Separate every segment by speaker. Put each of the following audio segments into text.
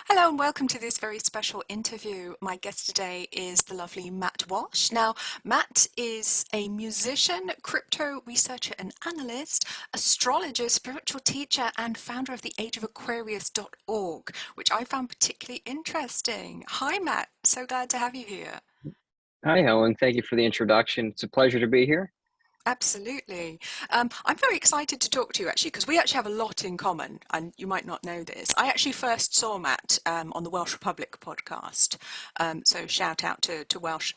Speaker 1: Hello and welcome to this very special interview. My guest today is the lovely Matt Welsh. Now, Matt is a musician, crypto researcher and analyst, astrologer, spiritual teacher, and founder of the Age of Aquarius.org, which I found particularly interesting. Hi, Matt. So glad to have you here.
Speaker 2: Hi, Helen. Thank you for the introduction. It's a pleasure to be here.
Speaker 1: Absolutely. I'm very excited to talk to you actually because we actually have a lot in common and you might not know this. I actually first saw Matt on the Welsh Republic podcast. So shout out to Welsh.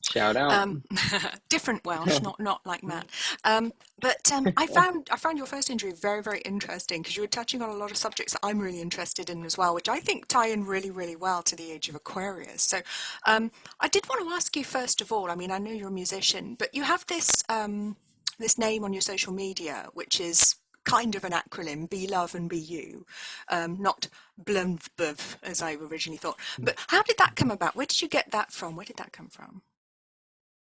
Speaker 2: Shout out.
Speaker 1: Um, different Welsh, not like Matt. But I found your first interview very interesting because you were touching on a lot of subjects that I'm really interested in as well, which I think tie in really well to the Age of Aquarius. So I did want to ask you first of all. I mean, I know you're a musician, but you have this name on your social media, which is kind of an acronym, BLUVNBU, not BLUVNBU as I originally thought. But how did that come about? Where did you get that from? Where did that come from?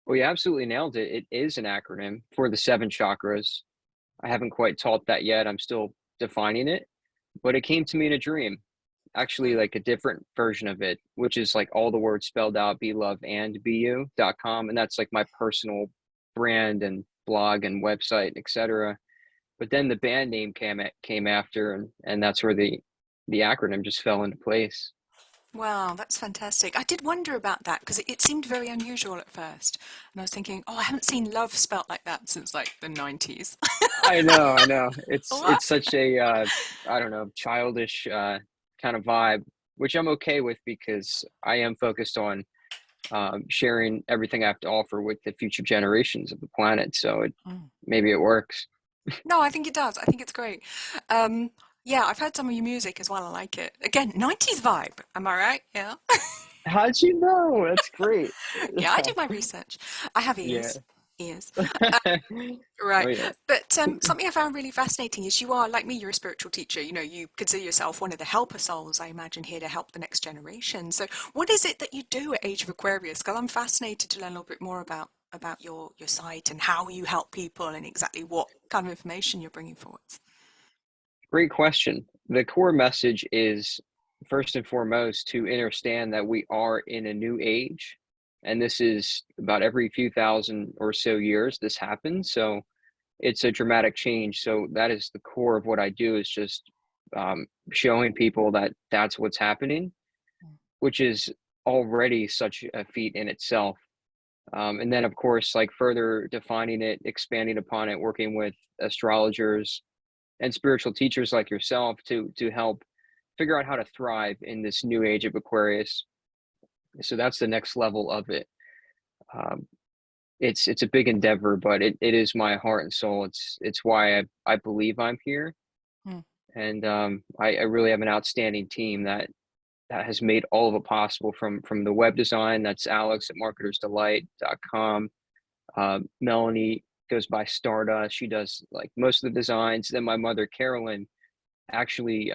Speaker 2: Well, you absolutely nailed it. It is an acronym for the seven chakras. I haven't quite taught that yet. I'm still defining it, but it came to me in a dream. Actually, like a different version of it, which is like all the words spelled out, BLUVNBU.com. And that's like my personal brand and blog and website, etc. But then the band name came after, and that's where the acronym just fell into place.
Speaker 1: Wow, that's fantastic. I did wonder about that because it seemed very unusual at first. And I was thinking, oh, I haven't seen love spelt like that since like the 90s.
Speaker 2: I know. It's
Speaker 1: What?
Speaker 2: it's such a I don't know, childish kind of vibe, which I'm okay with because I am focused on sharing everything I have to offer with the future generations of the planet. So
Speaker 1: Mm.
Speaker 2: maybe it works.
Speaker 1: No, I think it does. I think it's great. Um, yeah, I've heard some of your music as well. I like it. Again, 90s vibe. Am I right? Yeah.
Speaker 2: How'd you know? That's great.
Speaker 1: Yeah, I do my research. I have
Speaker 2: Yeah.
Speaker 1: ears. Ears.
Speaker 2: Oh
Speaker 1: Right.
Speaker 2: yeah.
Speaker 1: But something I found really fascinating is you are, like me, you're a spiritual teacher. You know, you consider yourself one of the helper souls, I imagine, here to help the next generation. So what is it that you do at Age of Aquarius? Because I'm fascinated to learn a little bit more about your site and how you help people and exactly what kind of information you're bringing forward.
Speaker 2: Great question. The core message is first and foremost to understand that we are in a new age. And this is about every few thousand or so years this happens. So it's a dramatic change. So that is the core of what I do is just showing people that that's what's happening, which is already such a feat in itself. And then, of course, like further defining it, expanding upon it, working with astrologers and spiritual teachers like yourself to help figure out how to thrive in this new age of Aquarius. So that's the next level of it. Um, it's a big endeavor, but it is my heart and soul. It's why I believe I'm here,
Speaker 1: Mm.
Speaker 2: and I really have an outstanding team that has made all of it possible from the web design. That's Alex at marketersdelight.com. Melanie goes by Stardust. She does like most of the designs. Then my mother Carolyn actually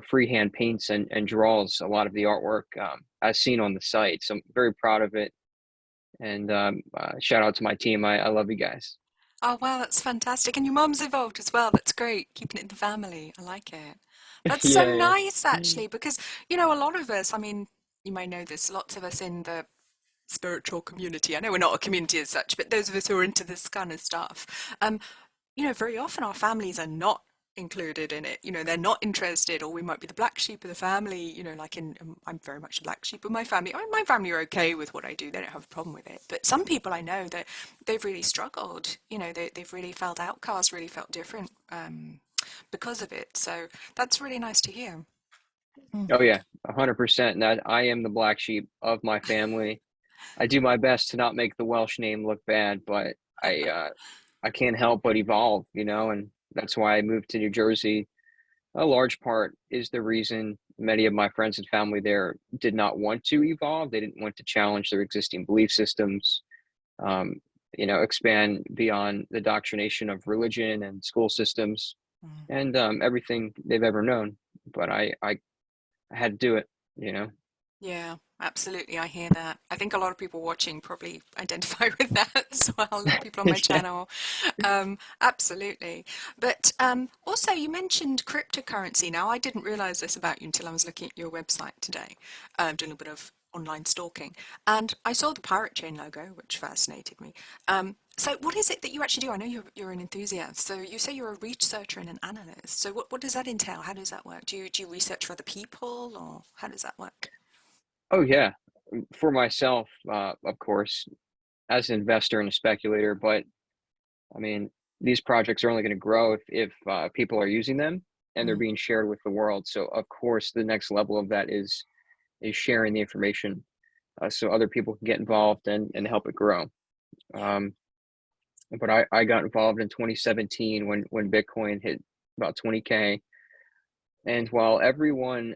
Speaker 2: freehand paints and draws a lot of the artwork as seen on the site. So I'm very proud of it. And shout out to my team. I love you guys.
Speaker 1: Oh, wow, that's fantastic. And your mum's involved as well. That's great. Keeping it in the family. I like it. That's so
Speaker 2: Yeah,
Speaker 1: nice,
Speaker 2: yeah.
Speaker 1: actually, because, you know, a lot of us, I mean, you may know this, lots of us in the spiritual community, I know we're not a community as such, but those of us who are into this kind of stuff, you know, very often our families are not included in it. You know, they're not interested, or we might be the black sheep of the family. You know, like I'm very much the black sheep of my family. I mean, my family are okay with what I do; they don't have a problem with it. But some people I know that they've really struggled. You know, they've really felt outcast, really felt different because of it. So that's really nice to hear. Mm.
Speaker 2: Oh yeah, 100%. And that I am the black sheep of my family. I do my best to not make the Welsh name look bad, but I can't help but evolve, and that's why I moved to New Jersey. A large part is the reason many of my friends and family there did not want to evolve. They didn't want to challenge their existing belief systems, um, expand beyond the doctrination of religion and school systems
Speaker 1: Mm.
Speaker 2: and everything they've ever known. But I had to do it, you know.
Speaker 1: Yeah, absolutely. I hear that. I think a lot of people watching probably identify with that as well. A lot of people on my
Speaker 2: Yeah.
Speaker 1: channel. Absolutely. But also, you mentioned cryptocurrency. Now, I didn't realize this about you until I was looking at your website today, doing a bit of online stalking. And I saw the Pirate Chain logo, which fascinated me. So what is it that you actually do? I know you're an enthusiast. So you say you're a researcher and an analyst. So what does that entail? How does that work? Do you research for other people, or how does that work?
Speaker 2: Oh yeah, for myself, of course, as an investor and a speculator. But I mean, these projects are only going to grow if people are using them and they're
Speaker 1: Mm.
Speaker 2: being shared with the world. So of course, the next level of that is sharing the information so other people can get involved and help it grow.
Speaker 1: Yeah.
Speaker 2: Um, but I got involved in 2017 when Bitcoin hit about 20K, and while everyone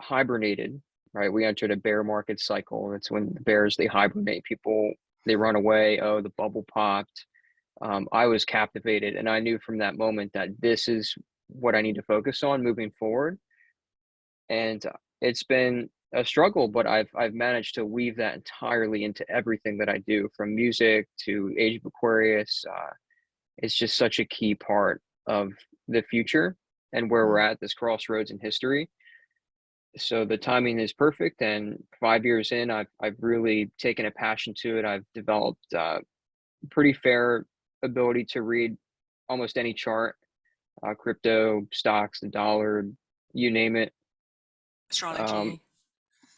Speaker 2: hibernated, right? We entered a bear market cycle. It's when the bears they hibernate. People they run away. Oh, the bubble popped. I was captivated, and I knew from that moment that this is what I need to focus on moving forward. And it's been a struggle, but I've managed to weave that entirely into everything that I do, from music to Age of Aquarius. It's just such a key part of the future and where we're
Speaker 1: Mm.
Speaker 2: at this crossroads in history. So the timing is perfect, and 5 years in, I've really taken a passion to it. I've developed pretty fair ability to read almost any chart, crypto, stocks, the dollar, you name it. Um,
Speaker 1: Astrology.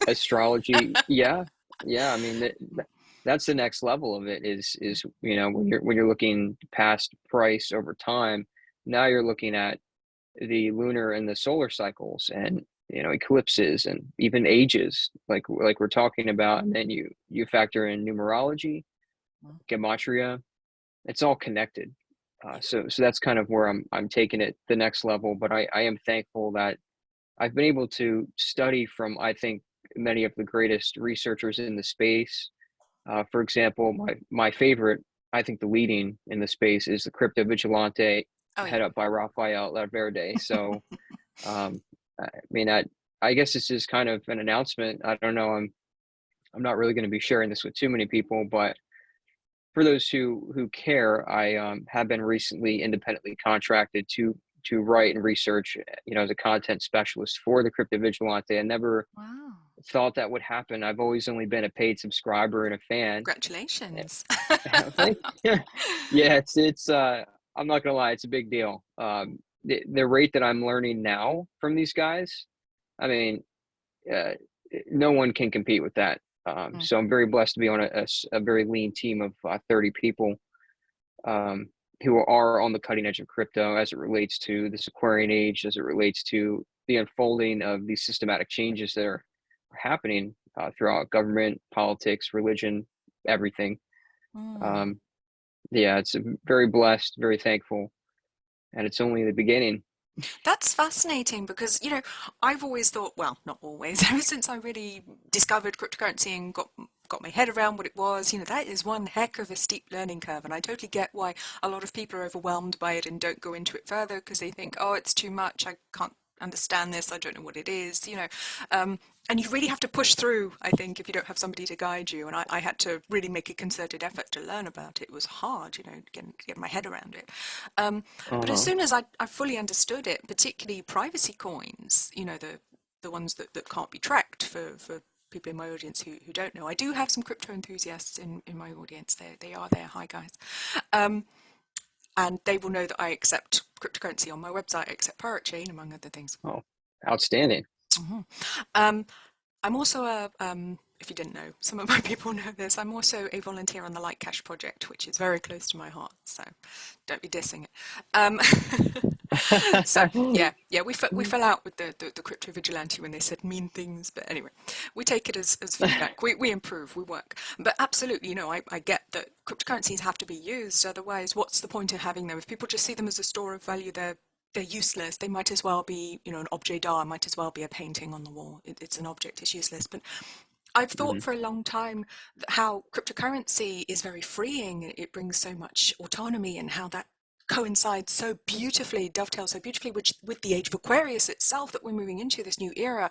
Speaker 2: Astrology, yeah, yeah. I mean, that's the next level of it. Is when you're looking past price over time, now you're looking at the lunar and the solar cycles, and eclipses, and even ages, like we're talking about. And then you factor in numerology,
Speaker 1: Mm.
Speaker 2: gematria. It's all connected. So that's kind of where I'm taking it the next level. But I am thankful that I've been able to study from, I think, many of the greatest researchers in the space. For example, my favorite, I think the leading in the space, is the crypto vigilante,
Speaker 1: Oh yeah.
Speaker 2: head up by Rafael Laverde. So I mean, I guess this is kind of an announcement. I don't know. I'm not really going to be sharing this with too many people, but for those who care, I have been recently independently contracted to write and research, as a content specialist for the Crypto Vigilante. I never
Speaker 1: Wow.
Speaker 2: thought that would happen. I've always only been a paid subscriber and a fan.
Speaker 1: Congratulations.
Speaker 2: Thank yeah, yeah. It's. I'm not gonna lie, it's a big deal. The rate that I'm learning now from these guys, I mean, uh, no one can compete with that.
Speaker 1: Mm.
Speaker 2: So I'm very blessed to be on a very lean team of 30 people, um, who are on the cutting edge of crypto as it relates to this Aquarian age, as it relates to the unfolding of these systematic changes that are happening throughout government, politics, religion, everything.
Speaker 1: Mm.
Speaker 2: Um, yeah, it's very blessed, very thankful, and it's only the beginning.
Speaker 1: That's fascinating because, I've always thought, well, not always, ever since I really discovered cryptocurrency and got my head around what it was, that is one heck of a steep learning curve. And I totally get why a lot of people are overwhelmed by it and don't go into it further because they think, oh, it's too much. I can't understand this. I don't know what it is. Um, and you really have to push through, I think, if you don't have somebody to guide you. And I had to really make a concerted effort to learn about it. It was hard, get my head around it. But as
Speaker 2: Uh-huh.
Speaker 1: soon as I fully understood it, particularly privacy coins, the ones that can't be tracked for people in my audience who don't know. I do have some crypto enthusiasts in my audience. They are there. Hi guys. Um, and they will know that I accept cryptocurrency on my website. I accept Pirate Chain, among other things.
Speaker 2: Oh, outstanding.
Speaker 1: Hmm. Um, I'm also if you didn't know, some of my people know this, I'm also a volunteer on the Light Cash project, which is very close to my heart, so don't be dissing it. Um, so, yeah, we fell out with the crypto vigilante when they said mean things, but anyway, we take it as feedback. We improve, we work. But absolutely, I get that cryptocurrencies have to be used, otherwise, what's the point of having them? If people just see them as a store of value, they're useless. They might as well be, an objet d'art, might as well be a painting on the wall. It's an object, it's useless. But I've thought
Speaker 2: Hmm.
Speaker 1: for a long time how cryptocurrency is very freeing. It brings so much autonomy, and how that coincides so beautifully, dovetails so beautifully with the Age of Aquarius itself, that we're moving into this new era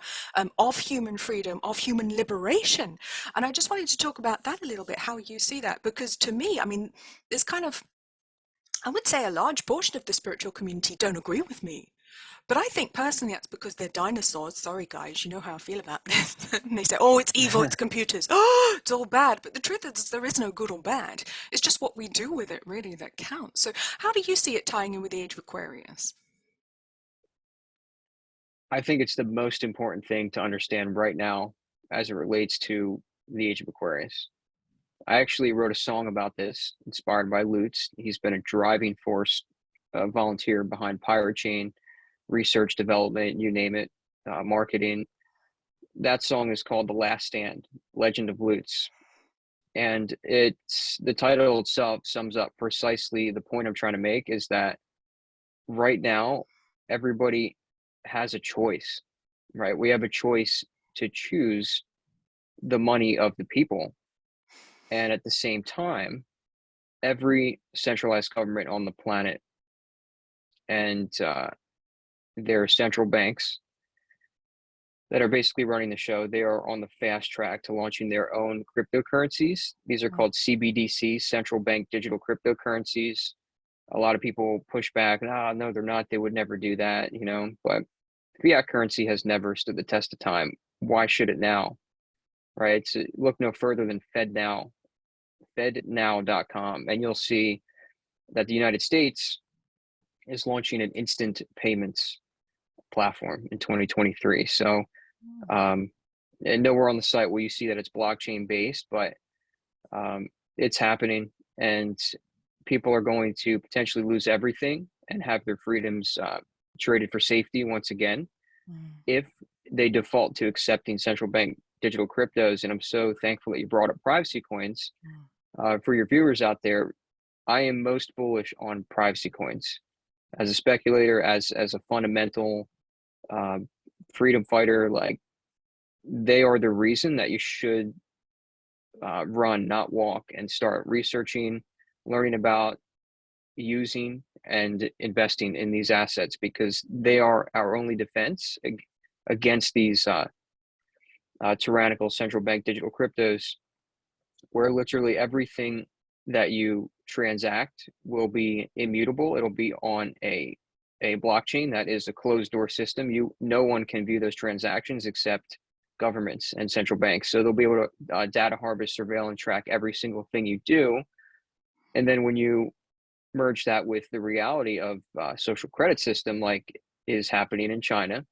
Speaker 1: of human freedom, of human liberation. And I just wanted to talk about that a little bit, how you see that, because to me, I mean, there's kind of, I would say a large portion of the spiritual community don't agree with me. But I think personally that's because they're dinosaurs. Sorry, guys, you know how I feel about this. And they say, oh, it's evil, it's computers. Oh, it's all bad. But the truth is, there is no good or bad. It's just what we do with it, really, that counts. So, how do you see it tying in with the Age of Aquarius?
Speaker 2: I think it's the most important thing to understand right now as it relates to the Age of Aquarius. I actually wrote a song about this, inspired by Lutz. He's been a driving force, volunteer behind Pirate Chain, research development, you name it, marketing. That song is called "The Last Stand: Legend of Lutz," and it's the title itself sums up precisely the point I'm trying to make. Is that right now everybody has a choice, right? We have a choice to choose the money of the people, and at the same time, every centralized government on the planet and their central banks that are basically running the show, they are on the fast track to launching their own cryptocurrencies. These are called CBDCs, central bank digital cryptocurrencies. A lot of people push back, ah, no, they're not. They would never do that, you know. But fiat currency has never stood the test of time. Why should it now? Right? It's, look no further than FedNow, FedNow.com, and you'll see that the United States is launching an instant payments platform in 2023. So, um, and nowhere on the site will you see that it's blockchain based, but it's happening, and people are going to potentially lose everything and have their freedoms traded for safety once again
Speaker 1: Mm.
Speaker 2: if they default to accepting central bank digital cryptos. And I'm so thankful that you brought up privacy coins.
Speaker 1: Mm.
Speaker 2: For your viewers out there, I am most bullish on privacy coins as a speculator, as a fundamental uh, freedom fighter. Like, they are the reason that you should run, not walk, and start researching, learning about, using, and investing in these assets, because they are our only defense against these tyrannical central bank digital cryptos, where literally everything that you transact will be immutable. It'll be on a blockchain that is a closed door system. No one can view those transactions except governments and central banks. So they'll be able to data harvest, surveil, and track every single thing you do. And then when you merge that with the reality of social credit system, like is happening in China,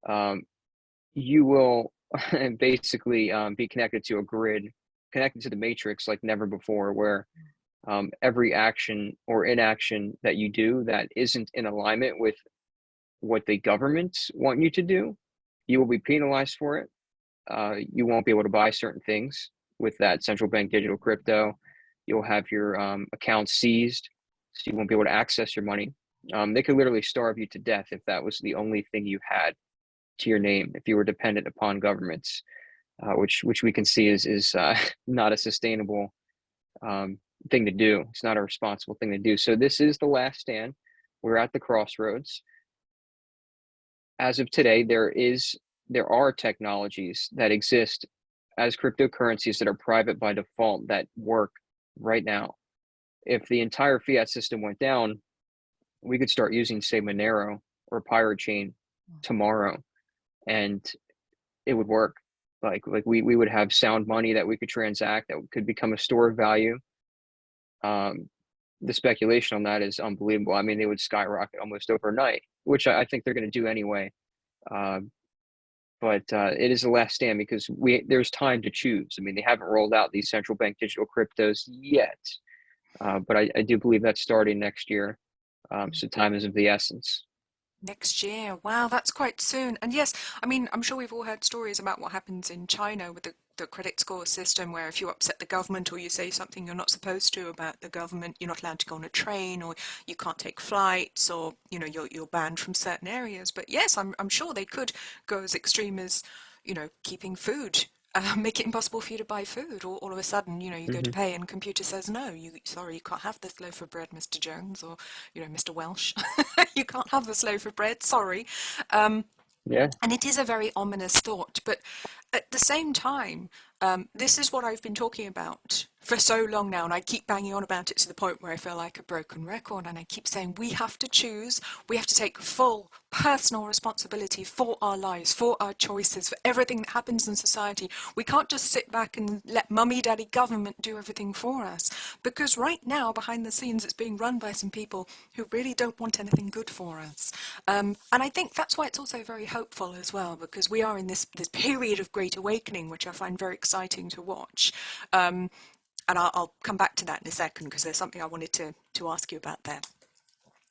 Speaker 2: um, you will basically be connected to a grid, connected to the matrix like never before, where every action or inaction that you do that isn't in alignment with what the governments want you to do, you will be penalized for it. You won't be able to buy certain things with that central bank digital crypto. You'll have your accounts seized, so you won't be able to access your money. They could literally starve you to death if that was the only thing you had to your name, if you were dependent upon governments, which we can see is not a sustainable um, thing to do. It's not a responsible thing to do. So this is the last stand. We're at the crossroads. As of today, there are technologies that exist as cryptocurrencies that are private by default that work right now. If the entire fiat system went down, we could start using, say, Monero or Pirate Chain tomorrow, and it would work. Like we would have sound money that we could transact, that could become a store of value. Um, the speculation on that is unbelievable. I mean, they would skyrocket almost overnight, which I think they're going to do anyway. Uh, but it is the last stand because there's time to choose. I mean, they haven't rolled out these central bank digital cryptos yet, but I do believe that's starting next year. So time is of the essence.
Speaker 1: Next year. Wow, that's quite soon. And yes, I mean, I'm sure we've all heard stories about what happens in China with the credit score system, where if you upset the government or you say something you're not supposed to about the government, you're not allowed to go on a train, or you can't take flights, or you're banned from certain areas. But yes, I'm sure they could go as extreme as keeping food make it impossible for you to buy food, or all of a sudden, you go to
Speaker 2: Hmm.
Speaker 1: pay and computer says, no, sorry, you can't have this loaf of bread, Mr. Jones, or, Mr. Welsh. You can't have this loaf of bread, sorry. Um,
Speaker 2: Yeah.
Speaker 1: and it is a very ominous thought, but at the same time, this is what I've been talking about for so long now, and I keep banging on about it to the point where I feel like a broken record, and I keep saying we have to choose, we have to take full personal responsibility for our lives, for our choices, for everything that happens in society. We can't just sit back and let mummy daddy government do everything for us, because right now, behind the scenes, it's being run by some people who really don't want anything good for us. And I think that's why it's also very hopeful as well, because we are in this period of great awakening, which I find very exciting to watch. And I'll come back to that in a second, because there's something I wanted to ask you about there.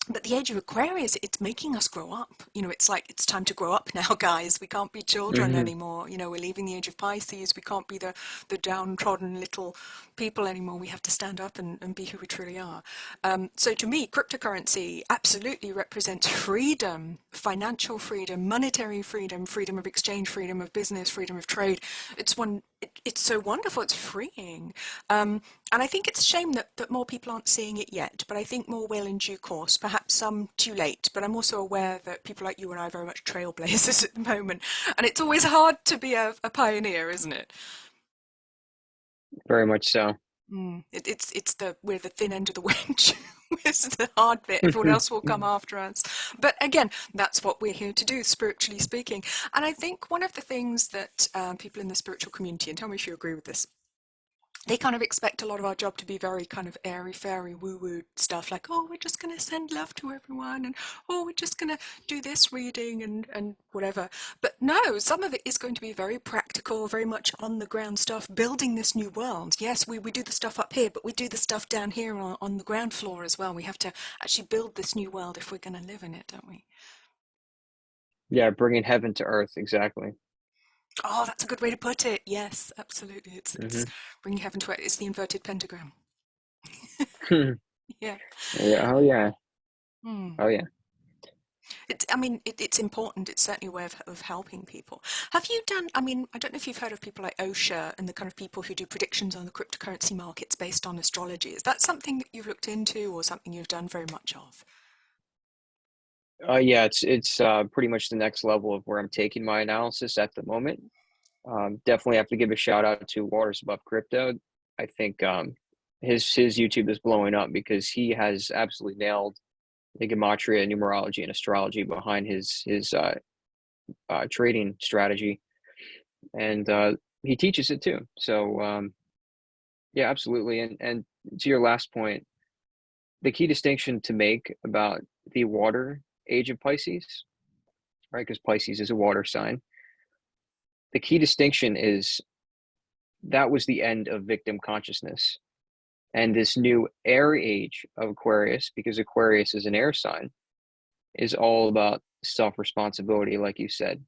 Speaker 1: But the age of Aquarius, it's making us grow up. It's like it's time to grow up now, guys. We can't be children
Speaker 2: Hmm.
Speaker 1: anymore. We're leaving the age of Pisces. We can't be the downtrodden little people anymore. We have to stand up and be who we truly are. So to me, cryptocurrency absolutely represents freedom, financial freedom, monetary freedom, freedom of exchange, freedom of business, freedom of trade. It's so wonderful. It's freeing. And I think it's a shame that more people aren't seeing it yet, but I think more will in due course, perhaps some too late. But I'm also aware that people like you and I are very much trailblazers at the moment. And it's always hard to be a pioneer, isn't it?
Speaker 2: Very much so.
Speaker 1: We're the thin end of the wedge. It's the hard bit. Everyone else will come after us. But again, that's what we're here to do, spiritually speaking. And I think one of the things that people in the spiritual community, and tell me if you agree with this, they kind of expect a lot of our job to be very kind of airy fairy woo woo stuff, like, oh, we're just going to send love to everyone, and oh, we're just going to do this reading and whatever. But no, some of it is going to be very practical, very much on the ground stuff, building this new world. Yes, we do the stuff up here, but we do the stuff down here on the ground floor as well. We have to actually build this new world if we're going to live in it, don't we?
Speaker 2: Yeah, bringing heaven to earth, exactly.
Speaker 1: Oh, that's a good way to put it. Yes, absolutely. It's
Speaker 2: Hmm.
Speaker 1: bringing heaven to earth. It's the inverted pentagram. Yeah.
Speaker 2: Yeah. Oh yeah.
Speaker 1: Hmm.
Speaker 2: Oh yeah.
Speaker 1: I mean, it's important. It's certainly a way of helping people. Have you done, I mean, I don't know if you've heard of people like OSHA and the kind of people who do predictions on the cryptocurrency markets based on astrology. Is that something that you've looked into or something you've done very much of?
Speaker 2: Yeah, it's pretty much the next level of where I'm taking my analysis at the moment. Definitely have to give a shout out to Waters Above Crypto. I think his YouTube is blowing up because he has absolutely nailed the gematria, numerology, and astrology behind his trading strategy, and he teaches it too. So yeah, absolutely. And to your last point, the key distinction to make about the water age of Pisces, right? Because Pisces is a water sign. The key distinction is that was the end of victim consciousness. And this new air age of Aquarius, because Aquarius is an air sign, is all about self responsibility, like you said.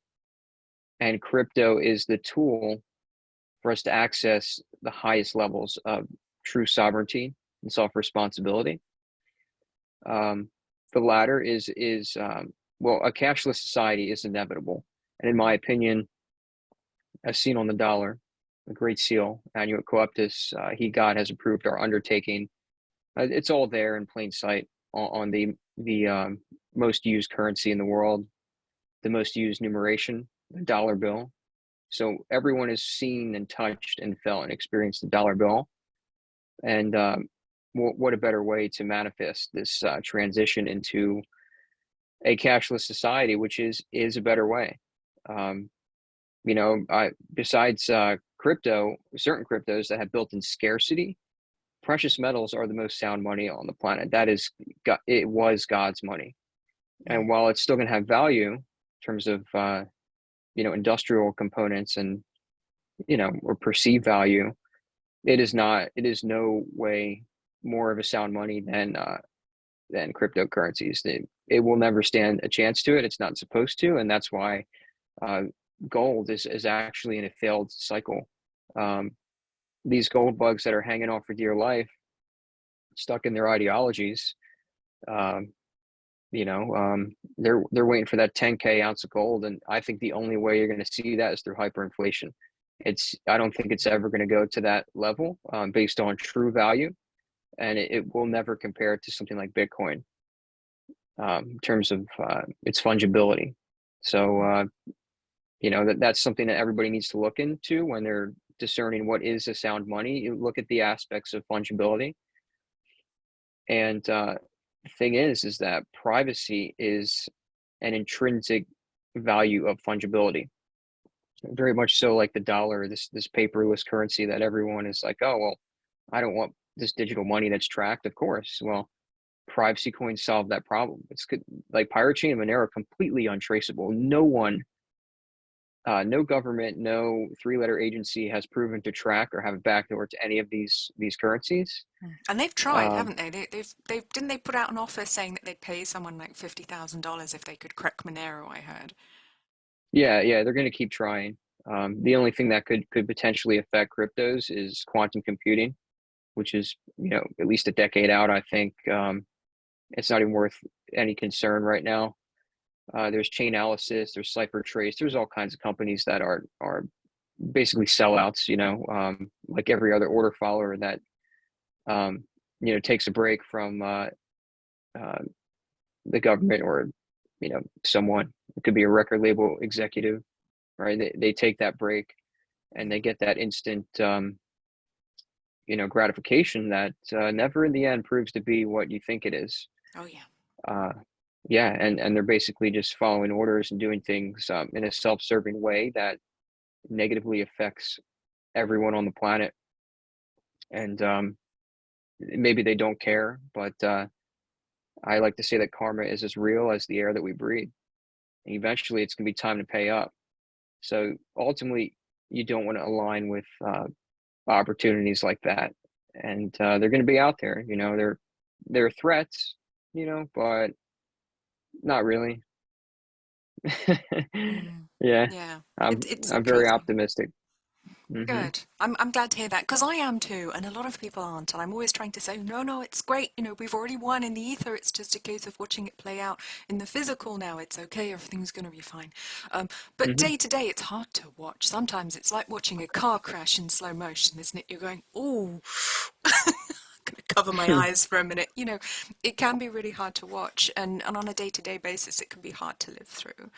Speaker 2: And crypto is the tool for us to access the highest levels of true sovereignty and self responsibility. Um, the latter is well, a cashless society is inevitable, and in my opinion, as seen on the dollar, the Great Seal, Annuit Coeptis, he God has approved our undertaking. It's all there in plain sight on the most used currency in the world, the most used numeration, the dollar bill. So everyone has seen and touched and felt and experienced the dollar bill. And what a better way to manifest this transition into a cashless society, which is a better way. Um, besides crypto, certain cryptos that have built-in scarcity, precious metals are the most sound money on the planet. That is, it was God's money, and
Speaker 1: Mm.
Speaker 2: while it's still going to have value in terms of industrial components and or perceived value, it is not. It is no way more of a sound money than cryptocurrencies. It will never stand a chance to it. It's not supposed to, and that's why uh, gold is actually in a failed cycle. Um, these gold bugs that are hanging on for dear life, stuck in their ideologies, um, they're waiting for that 10K ounce of gold, and I think the only way you're going to see that is through hyperinflation. I don't think it's ever going to go to that level based on true value, and it will never compare to something like Bitcoin in terms of its fungibility. So that's something that everybody needs to look into when they're discerning what is a sound money. You look at the aspects of fungibility, and the thing is that privacy is an intrinsic value of fungibility, very much so like the dollar, this paperless currency that everyone is like, oh well, I don't want this digital money that's tracked. Of course, well, privacy coins solve that problem. It's good, like Pirate Chain and Monero, completely untraceable. No one, no government, no three-letter agency has proven to track or have a backdoor to any of these currencies.
Speaker 1: And they've tried,
Speaker 2: Um,
Speaker 1: haven't they? They've didn't they put out an offer saying that they'd pay someone like $50,000 if they could crack Monero, I heard.
Speaker 2: yeah, they're going to keep trying. The only thing that could potentially affect cryptos is quantum computing, which is at least a decade out. I think it's not even worth any concern right now. There's Chainalysis, there's CipherTrace, there's all kinds of companies that are basically sellouts. Like every other order follower that takes a break from the government or someone. It could be a record label executive, right? They take that break and they get that instant gratification that never in the end proves to be what you think it is.
Speaker 1: Oh yeah.
Speaker 2: uh, yeah, and they're basically just following orders and doing things in a self-serving way that negatively affects everyone on the planet. And maybe they don't care, but I like to say that karma is as real as the air that we breathe. And eventually it's going to be time to pay up. So ultimately, you don't want to align with opportunities like that. And they're going to be out there. They're threats, but not really.
Speaker 1: Mm.
Speaker 2: Yeah,
Speaker 1: Yeah.
Speaker 2: I'm
Speaker 1: It's
Speaker 2: I'm very
Speaker 1: intriguing.
Speaker 2: optimistic. Hmm.
Speaker 1: Good. I'm glad to hear that because I am too, and a lot of people aren't. And I'm always trying to say, no, no, it's great. We've already won in the ether. It's just a case of watching it play out in the physical now. It's okay. Everything's going to be fine. But
Speaker 2: Hmm.
Speaker 1: day to day, it's hard to watch. Sometimes it's like watching a car crash in slow motion, isn't it? You're going, oh, going to cover my eyes for a minute. It can be really hard to watch, and on a day-to-day basis, it can be hard to live through.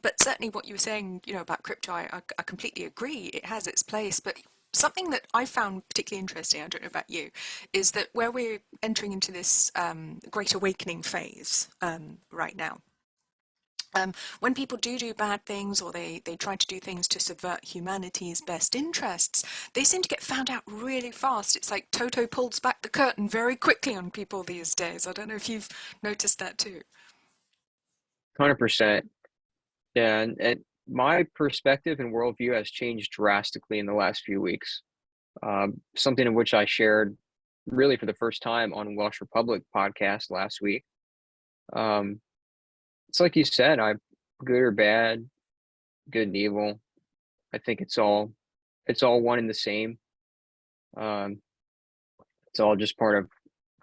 Speaker 1: But certainly, what you were saying, about crypto, I completely agree. It has its place, but something that I found particularly interesting, I don't know about you, is that where we're entering into this great awakening phase right now. When people do bad things or they try to do things to subvert humanity's best interests, they seem to get found out really fast. It's like Toto pulls back the curtain very quickly on people these days. I don't know if you've noticed that too.
Speaker 2: 100%. Yeah, and my perspective and worldview has changed drastically in the last few weeks. Something in which I shared really for the first time on Welsh Republic podcast last week. Um, it's like you said, I'm good or bad, good and evil. I think it's all one and the same. Um, it's all just part of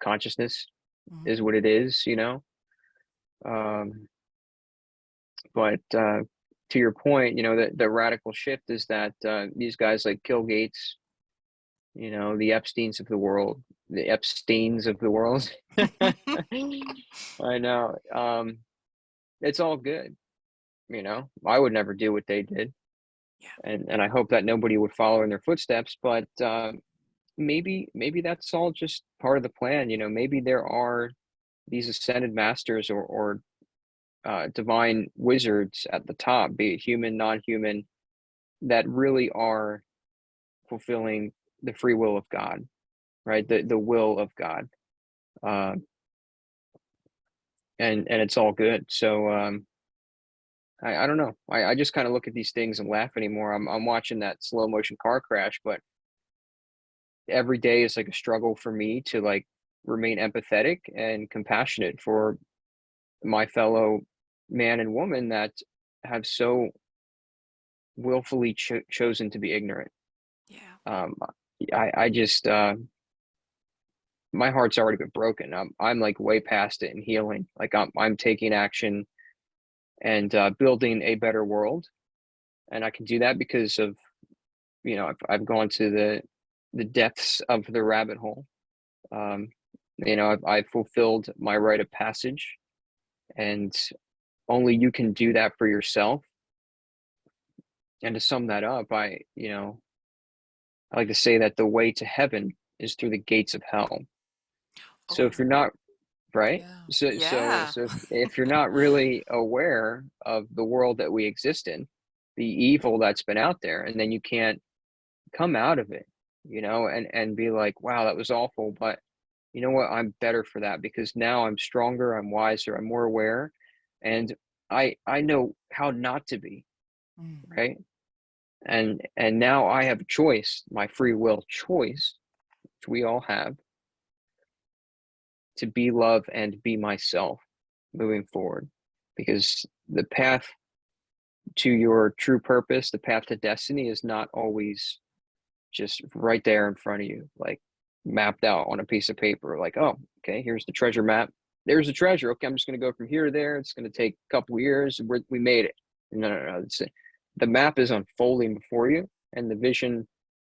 Speaker 2: consciousness,
Speaker 1: Mhm.
Speaker 2: is what it is. Um, but to your point, the radical shift is that these guys like Bill Gates, the Epsteins of the world. I know. It's all good. I would never do what they did,
Speaker 1: Yeah.
Speaker 2: and I hope that nobody would follow in their footsteps. But maybe that's all just part of the plan. Maybe there are these ascended masters or divine wizards at the top, be it human, non-human, that really are fulfilling the free will of God, right? The will of God, uh, and it's all good. So I don't know. I just kind of look at these things and laugh anymore. I'm watching that slow motion car crash, but every day is like a struggle for me to like remain empathetic and compassionate for my fellow man and woman that have so willfully chosen to be ignorant.
Speaker 1: Yeah.
Speaker 2: Um, I just my heart's already been broken. I'm like way past it and healing. Like I'm taking action and building a better world, and I can do that because of I've gone to the depths of the rabbit hole. I've fulfilled my rite of passage, and only you can do that for yourself. And to sum that up, I like to say that the way to heaven is through the gates of hell. So
Speaker 1: Oh,
Speaker 2: if you're not right,
Speaker 1: yeah.
Speaker 2: so
Speaker 1: Yeah.
Speaker 2: so if you're not really aware of the world that we exist in, the evil that's been out there, and then you can't come out of it, and be like, wow, that was awful, but you know what? I'm better for that because now I'm stronger, I'm wiser, I'm more aware, and I know how not to be,
Speaker 1: Mm.
Speaker 2: right? And now I have a choice, my free will choice, which we all have, to be love and be myself moving forward. Because the path to your true purpose, the path to destiny is not always just right there in front of you, like mapped out on a piece of paper. Like, oh, okay, here's the treasure map. There's the treasure. Okay, I'm just going to go from here to there. It's going to take a couple years. We made it. No, no, no. The map is unfolding before you, and the vision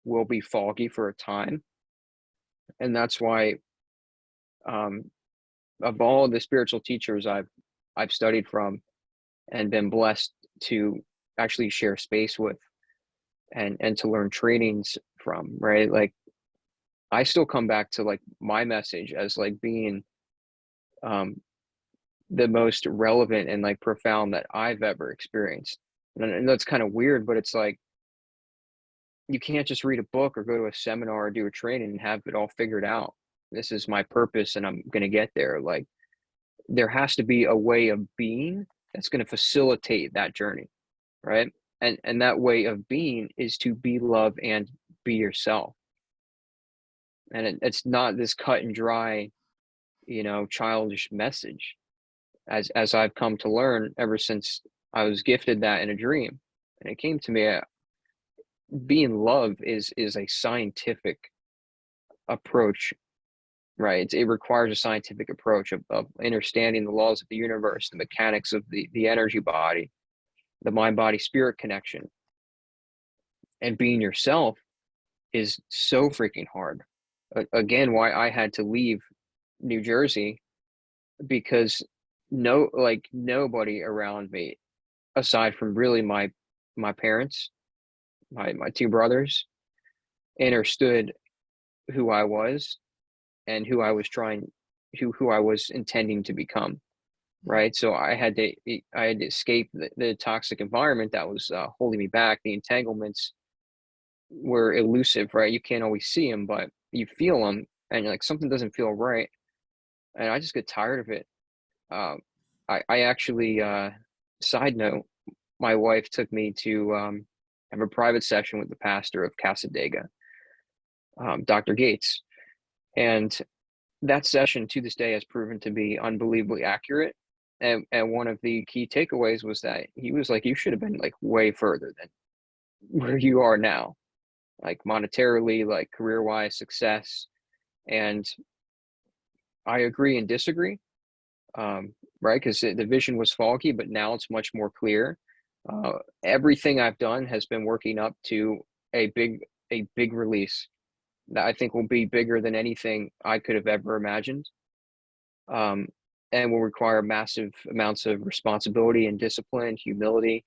Speaker 2: will be foggy for a time. And that's why, um, of all the spiritual teachers I've studied from and been blessed to actually share space with, and to learn trainings from, right? Like, I still come back to like my message as like being um the most relevant and like profound that I've ever experienced. And that's kind of weird, but it's like you can't just read a book or go to a seminar or do a training and have it all figured out. This is my purpose and I'm going to get there. Like, there has to be a way of being that's going to facilitate that journey, right? And that way of being is to be love and be yourself. And it's not this cut and dry, childish message, as I've come to learn ever since I was gifted that in a dream. And it came to me, being love is a scientific approach, right? It requires a scientific approach of understanding the laws of the universe, the mechanics of the energy body, the mind body spirit connection. And being yourself is so freaking hard. Again, why I had to leave New Jersey, because nobody around me, aside from really my parents, my two brothers, understood who I was and who I was intending to become.
Speaker 1: Mm.
Speaker 2: Right. So I had to escape the toxic environment that was holding me back. The entanglements were elusive, right? You can't always see them, but you feel them, and you're like, something doesn't feel right. And I just get tired of it. Um, I actually, side note, my wife took me to have a private session with the pastor of Casadega, Dr. Gates. And that session to this day has proven to be unbelievably accurate. And one of the key takeaways was that he was like, you should have been like way further than where you are now, like monetarily, like career wise, success. And I agree and disagree, right? Because the vision was foggy, but now it's much more clear. Everything I've done has been working up to a big release that I think will be bigger than anything I could have ever imagined, um, and will require massive amounts of responsibility and discipline, humility,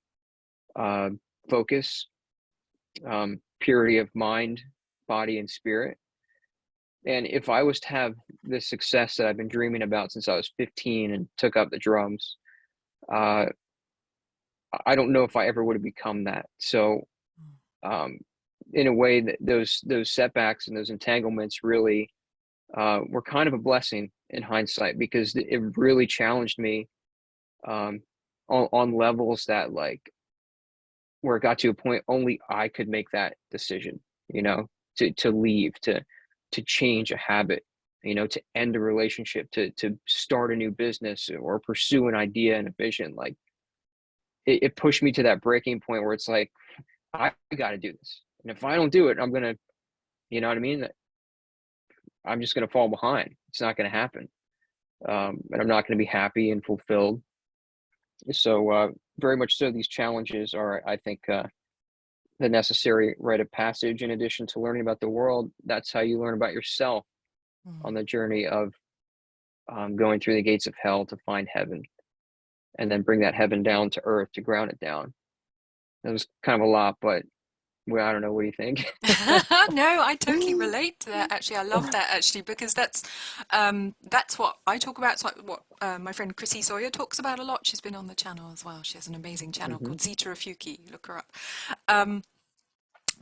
Speaker 2: uh, focus, purity of mind, body, and spirit. And if I was to have the success that I've been dreaming about since I was 15 and took up the drums, uh, I don't know if I ever would have become that. So, um, in a way, that those setbacks and those entanglements really were kind of a blessing in hindsight, because it really challenged me, um, on levels that, like, where it got to a point only I could make that decision, to leave, to change a habit, to end a relationship, to start a new business or pursue an idea and a vision. Like, it pushed me to that breaking point where it's like, I got to do this. And if I don't do it, I'm going to, you know what I mean? I'm just going to fall behind. It's not going to happen. And I'm not going to be happy and fulfilled. So, very much so, these challenges are, I think, the necessary rite of passage. In addition to learning about the world, that's how you learn about yourself on
Speaker 1: Mm.
Speaker 2: the journey of going through the gates of hell to find heaven, and then bring that heaven down to earth to ground it down. That was kind of a lot, but well, I don't know. What do you think?
Speaker 1: No, I totally relate to that. Actually, I love that actually because that's what I talk about. It's like what my friend Chrissy Sawyer talks about a lot. She's been on the channel as well. She has an amazing channel
Speaker 2: Hmm.
Speaker 1: called Zeta Refuki. Look her up. Um,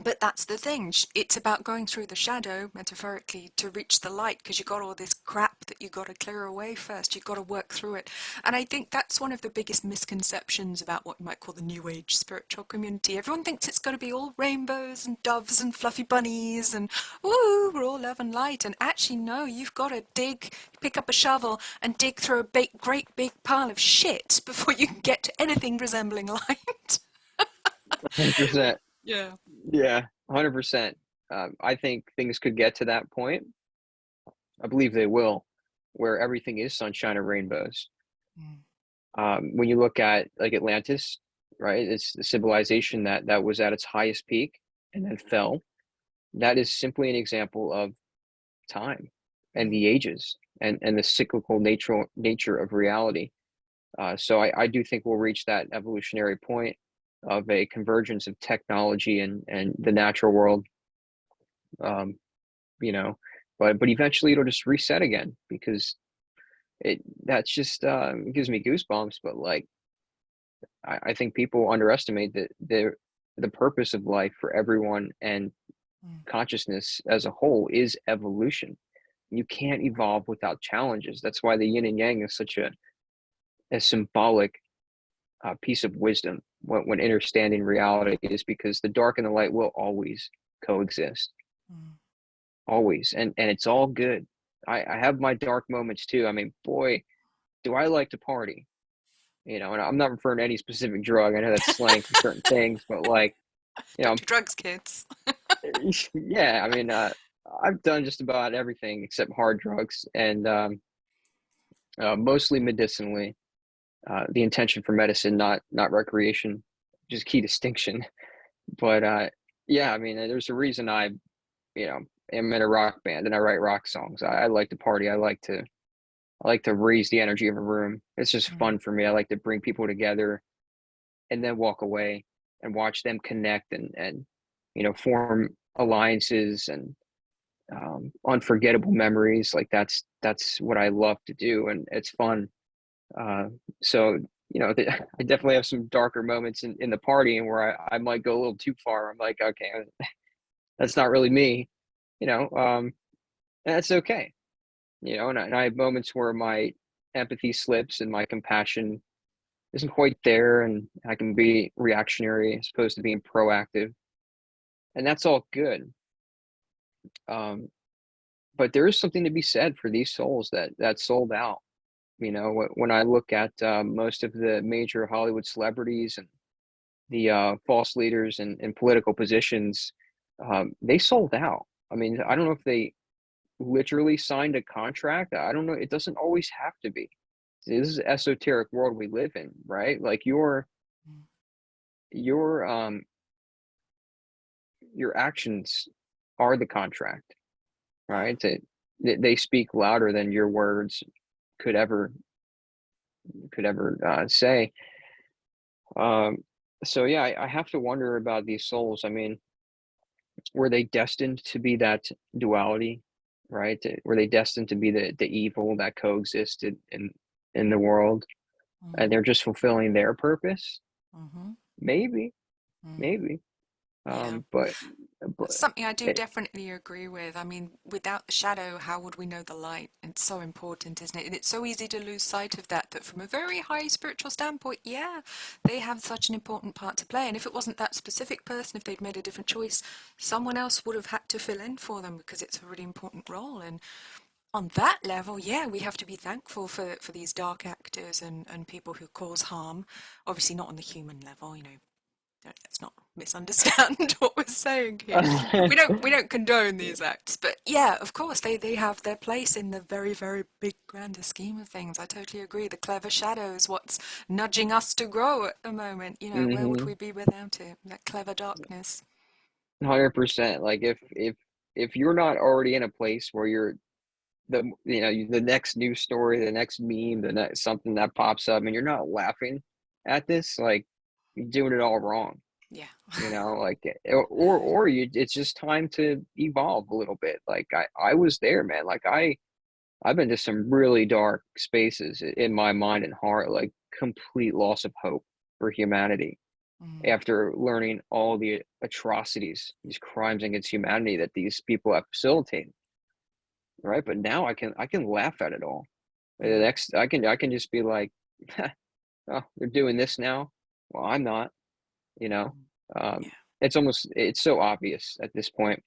Speaker 1: But that's the thing. It's about going through the shadow, metaphorically, to reach the light, because you got all this crap that you got to clear away first. You've got to work through it. And I think that's one of the biggest misconceptions about what you might call the New Age spiritual community. Everyone thinks it's got to be all rainbows and doves and fluffy bunnies and, woo, we're all love and light. And actually, no, you've got to dig, pick up a shovel and dig through a great big pile of shit before you can get to anything resembling light.
Speaker 2: 100%.
Speaker 1: Yeah.
Speaker 2: Yeah, 100%. I think things could get to that point. I believe they will, where everything is sunshine and rainbows.
Speaker 1: Mm.
Speaker 2: When you look at like Atlantis, right? It's the civilization that was at its highest peak and then fell. That is simply an example of time and
Speaker 1: Mm.
Speaker 2: the ages and the cyclical nature of reality. So I do think we'll reach that evolutionary point of a convergence of technology and the natural world. Um, you know, but eventually it'll just reset again because it that's just it gives me goosebumps. But like I think people underestimate the purpose of life for everyone, and
Speaker 1: Mm.
Speaker 2: consciousness as a whole is evolution. You can't evolve without challenges. That's why the yin and yang is such a symbolic piece of wisdom when understanding reality, is because the dark and the light will always coexist,
Speaker 1: Mm.
Speaker 2: always, and it's all good. I have my dark moments too. I mean, boy, do I like to party, and I'm not referring to any specific drug. I know that's slang for certain things, but like, you
Speaker 1: Don't
Speaker 2: know,
Speaker 1: do drugs, kids.
Speaker 2: yeah, I mean, I've done just about everything except hard drugs, and mostly medicinally. The intention for medicine, not recreation, just key distinction. But yeah, I mean, there's a reason you know, am in a rock band and I write rock songs. I like to party. I like to raise the energy of a room. It's just
Speaker 1: Mm.
Speaker 2: fun for me. I like to bring people together and then walk away and watch them connect and form alliances and unforgettable memories. Like that's what I love to do, and it's fun. Uh, so I definitely have some darker moments in the partying where I might go a little too far. I'm like, okay, that's not really me, you know. And that's okay, and I have moments where my empathy slips and my compassion isn't quite there, and I can be reactionary as opposed to being proactive, and that's all good. Um, but there is something to be said for these souls that sold out. When I look at most of the major Hollywood celebrities and the false leaders and political positions, they sold out. I mean, I don't know if they literally signed a contract. I don't know. It doesn't always have to be. This is an esoteric world we live in, right? Like
Speaker 1: Mm.
Speaker 2: your um your actions are the contract,
Speaker 1: Yeah.
Speaker 2: right? They speak louder than your words could ever say. Um, so yeah, I have to wonder about these souls. I mean, were they destined to be that duality, right? Were they destined to be the evil that coexisted in the world, and
Speaker 1: Mm.
Speaker 2: they're just fulfilling their purpose?
Speaker 1: Mm-hmm.
Speaker 2: Maybe,
Speaker 1: Mm.
Speaker 2: maybe.
Speaker 1: Yeah.
Speaker 2: But
Speaker 1: That's something I do
Speaker 2: it,
Speaker 1: definitely agree with. I mean, without the shadow, how would we know the light? It's so important, isn't it? And it's so easy to lose sight of that, that from a very high spiritual standpoint, yeah, they have such an important part to play. And if it wasn't that specific person, if they'd made a different choice, someone else would have had to fill in for them because it's a really important role. And on that level, yeah, we have to be thankful for these dark actors and people who cause harm. Obviously, not on the human level, let's not misunderstand what we're saying here. We don't condone these acts, but yeah, of course they have their place in the very, very big grander scheme of things. I totally agree. The clever shadow is what's nudging us to grow at the moment. Where would
Speaker 2: Mm-hmm.
Speaker 1: we be without it? That clever darkness.
Speaker 2: 100%. Like if you're not already in a place where you're the next news story, the next meme, the next something that pops up, and you're not laughing at this, like you're doing it all wrong.
Speaker 1: Yeah.
Speaker 2: Like or you, it's just time to evolve a little bit. Like I was there, man. Like I've been to some really dark spaces in my mind and heart, like complete loss of hope for humanity
Speaker 1: Mm.
Speaker 2: after learning all the atrocities, these crimes against humanity that these people have facilitated, right? But now I can laugh at it all. The
Speaker 1: Mm.
Speaker 2: next I can just be like, oh, they're doing this now. Well, I'm not, you know.
Speaker 1: Mm.
Speaker 2: Um,
Speaker 1: Yeah.
Speaker 2: it's so obvious at this point,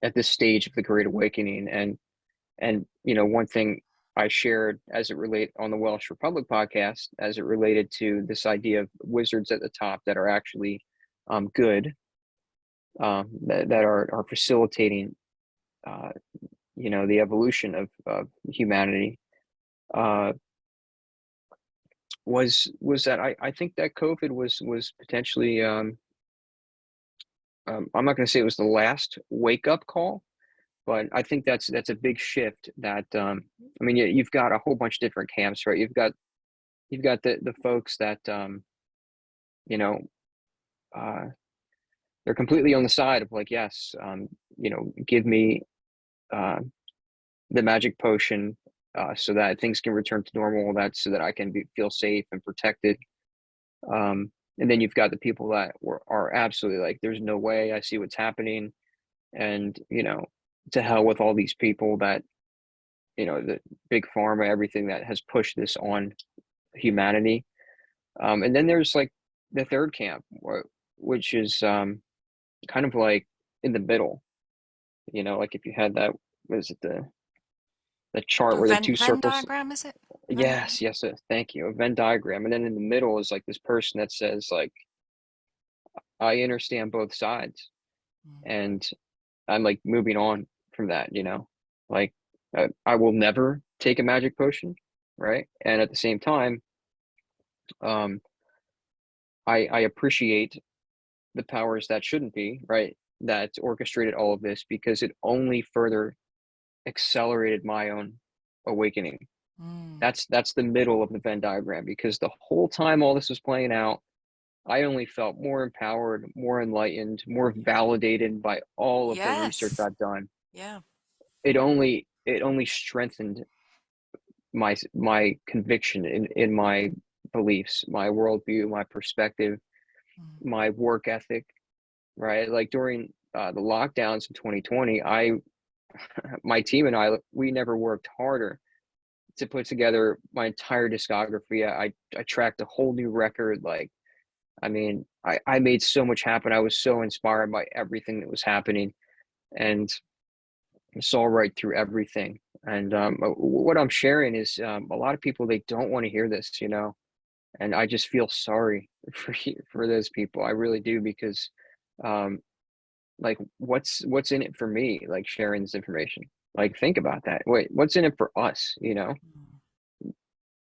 Speaker 2: at this stage of the Great Awakening, and one thing I shared as it relate on the Welsh Republic podcast, as it related to this idea of wizards at the top that are actually good, that are facilitating, uh, the evolution of humanity, uh, was that I think that COVID was potentially, I'm not going to say it was the last wake up call, but I think that's a big shift. That I mean, you've got a whole bunch of different camps, right? You've got the folks that you know uh, they're completely on the side of like, yes, give me uh, the magic potion, so that things can return to normal, that so that I can feel safe and protected. And then you've got the people that are absolutely like, there's no way, I see what's happening, and to hell with all these people that the big pharma, everything that has pushed this on humanity. And then there's like the third camp, which is kind of like in the middle. Like if you had that, what is it, the chart
Speaker 1: A
Speaker 2: where the two
Speaker 1: Venn
Speaker 2: circles.
Speaker 1: diagram, is it? Venn
Speaker 2: Yes,
Speaker 1: diagram?
Speaker 2: yes, thank you. A Venn diagram, and then in the middle is like this person that says like, I understand both sides,
Speaker 1: Mm.
Speaker 2: and I'm like moving on from that. Like I will never take a magic potion, right? And at the same time, um, I appreciate the powers that shouldn't be, right, that orchestrated all of this, because it only further accelerated my own awakening.
Speaker 1: Mm.
Speaker 2: That's the middle of the Venn diagram, because the whole time all this was playing out, I only felt more empowered, more enlightened, more validated by all of the research
Speaker 1: Yes.
Speaker 2: I've done.
Speaker 1: Yeah.
Speaker 2: It only strengthened my conviction in my beliefs, my worldview, my perspective,
Speaker 1: Mm.
Speaker 2: my work ethic, right? Like during the lockdowns in 2020, my team and we never worked harder to put together my entire discography. I tracked a whole new record. Like, I mean, I made so much happen. I was so inspired by everything that was happening, and saw right through everything. And what I'm sharing is, a lot of people, they don't want to hear this, and I just feel sorry for those people. I really do, because um, like what's in it for me, like sharing this information? Like, think about that. Wait, what's in it for us?
Speaker 1: Mm.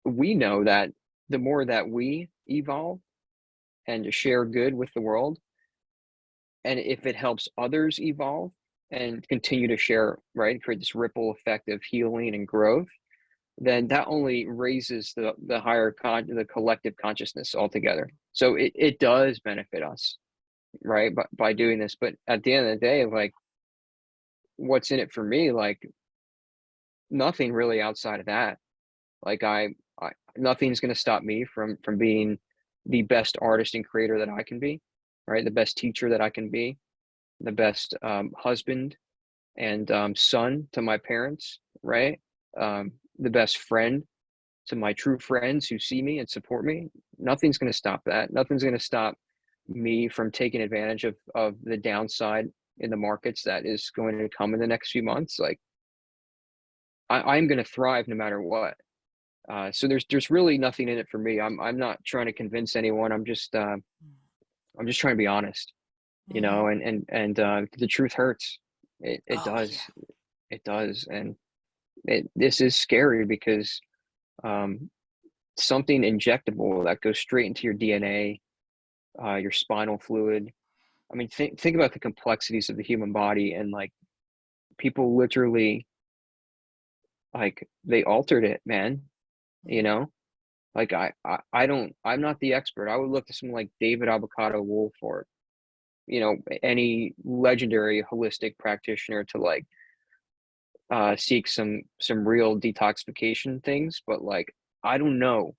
Speaker 2: We know that the more that we evolve and share good with the world, and if it helps others evolve and continue to share, right, create this ripple effect of healing and growth, then that only raises the collective consciousness altogether. So it does benefit us, right, by doing this. But at the end of the day, like, what's in it for me? Like, nothing really outside of that. Like, I nothing's going to stop me from being the best artist and creator that I can be, right? The best teacher that I can be, the best husband and son to my parents, right? The best friend to my true friends who see me and support me. Nothing's going to stop that. Nothing's going to stop me from taking advantage of the downside in the markets that is going to come in the next few months. Like, I'm going to thrive no matter what. So there's really nothing in it for me. I'm not trying to convince anyone. I'm just I'm just trying to be honest, you know,
Speaker 1: Mm.
Speaker 2: and the truth hurts. It
Speaker 1: Oh, yeah.
Speaker 2: does. It does. And this is scary because um, something injectable that goes straight into your DNA, your spinal fluid. I mean, think about the complexities of the human body, and like people literally like they altered it, man. You
Speaker 1: Mm.
Speaker 2: know, like I don't, I'm not the expert. I would look to someone like David Avocado Wolf or, you know, any legendary holistic practitioner to like seek some real detoxification things. But like I don't know.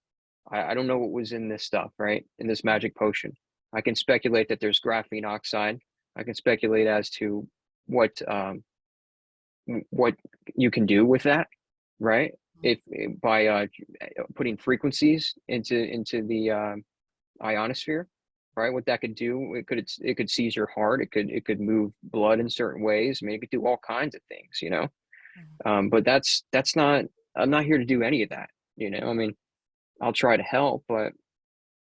Speaker 2: I don't know what was in this stuff, right? In this
Speaker 1: Mm.
Speaker 2: magic potion. I can speculate that there's graphene oxide. I can speculate as to what what you can do with that, right?
Speaker 1: Mm.
Speaker 2: If by putting frequencies into the ionosphere, right? What that could do, it could seize your heart. It could move blood in certain ways. I mean, it could do all kinds of things, you know.
Speaker 1: Mm.
Speaker 2: But that's not. I'm not here to do any of that. You know, I mean, I'll try to help, but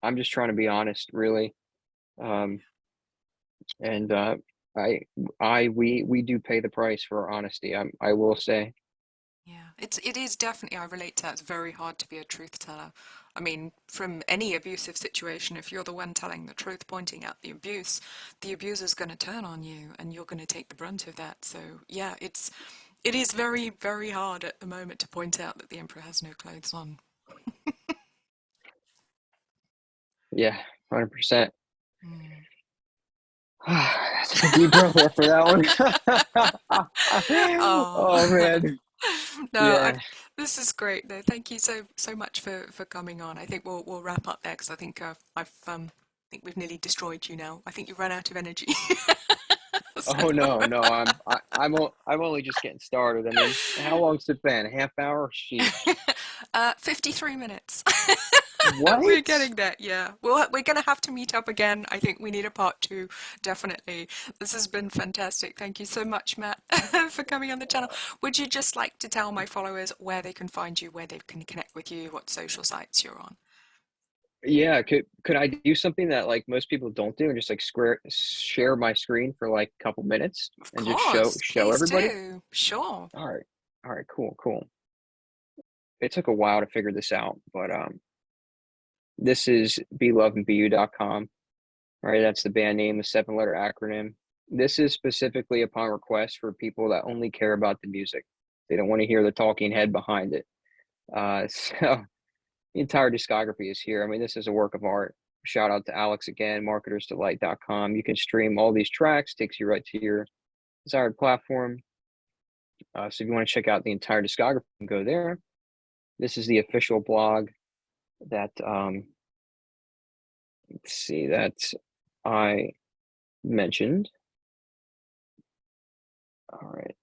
Speaker 2: I'm just trying to be honest, really. Um, and I, we do pay the price for our honesty. I will say.
Speaker 1: Yeah, it is definitely, I relate to that. It's very hard to be a truth teller. I mean, from any abusive situation, if you're the one telling the truth, pointing out the abuser's going to turn on you and you're going to take the brunt of that. So, yeah, it is very, very hard at the moment to point out that the emperor has no clothes on.
Speaker 2: Yeah, 100%.
Speaker 1: Mm.
Speaker 2: Took a deep breath there for that one.
Speaker 1: Oh,
Speaker 2: Oh man.
Speaker 1: no,
Speaker 2: Yeah.
Speaker 1: this is great. No, thank you so much for coming on. I think we'll wrap up there because I think I think we've nearly destroyed you now. I think you've run out of energy. So,
Speaker 2: Oh no, no, I'm only just getting started. I mean, how long's it been? A half hour? Sheesh.
Speaker 1: 53 minutes. We're
Speaker 2: What?
Speaker 1: getting there, yeah. We're going to have to meet up again. I think we need a part two, definitely. This has been fantastic. Thank you so much, Matt, for coming on the channel. Would you just like to tell my followers where they can find you, where they can connect with you, what social sites you're on?
Speaker 2: Yeah, could I do something that like most people don't do and just like share my screen for like a couple minutes
Speaker 1: Of
Speaker 2: and just
Speaker 1: course,
Speaker 2: show
Speaker 1: please
Speaker 2: everybody?
Speaker 1: do. Sure.
Speaker 2: All right. All right, cool, cool. It took a while to figure this out, but this is BLUVNBU.com. Right? That's the band name, the seven-letter acronym. This is specifically upon request for people that only care about the music. They don't want to hear the talking head behind it. So the entire discography is here. I mean, this is a work of art. Shout out to Alex again, marketersdelight.com. You can stream all these tracks, takes you right to your desired platform. So if you want to check out the entire discography, you can go there. This is the official blog that, let's see, that I mentioned. All right,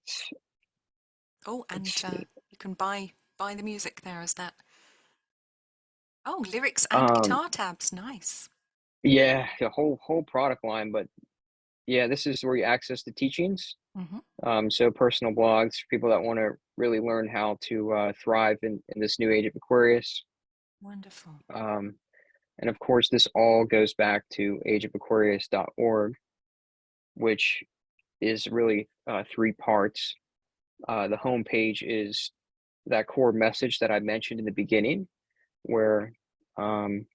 Speaker 1: Oh,
Speaker 2: let's
Speaker 1: and
Speaker 2: see.
Speaker 1: you can buy the music there, is that? Oh, lyrics and
Speaker 2: Um,
Speaker 1: guitar tabs. Nice.
Speaker 2: yeah, the whole product line, but yeah, this is where you access the teachings.
Speaker 1: Hmm.
Speaker 2: So personal blogs for people that want to really learn how to thrive in this new age of Aquarius.
Speaker 1: Wonderful.
Speaker 2: Um, and of course, this all goes back to ageofaquarius.org, which is really three parts. The homepage is that core message that I mentioned in the beginning, where um,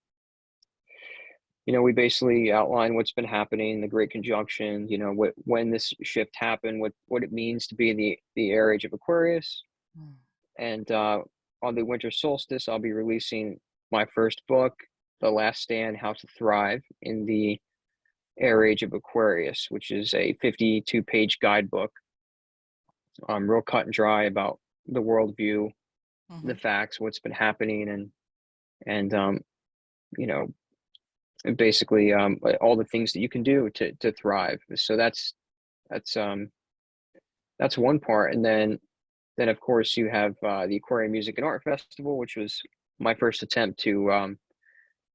Speaker 2: you know, we basically outline what's been happening, the Great Conjunction, you know, when this shift happened, what it means to be in the air age of Aquarius.
Speaker 1: Mm.
Speaker 2: And on the winter solstice, I'll be releasing my first book, The Last Stand: How to Thrive in the Air Age of Aquarius, which is a 52-page guidebook, real cut and dry about the worldview, the
Speaker 1: Hmm.
Speaker 2: facts, what's been happening, and you know, and basically all the things that you can do to thrive. So that's um that's one part, and then of course you have the Aquarian Music and Art Festival, which was my first attempt to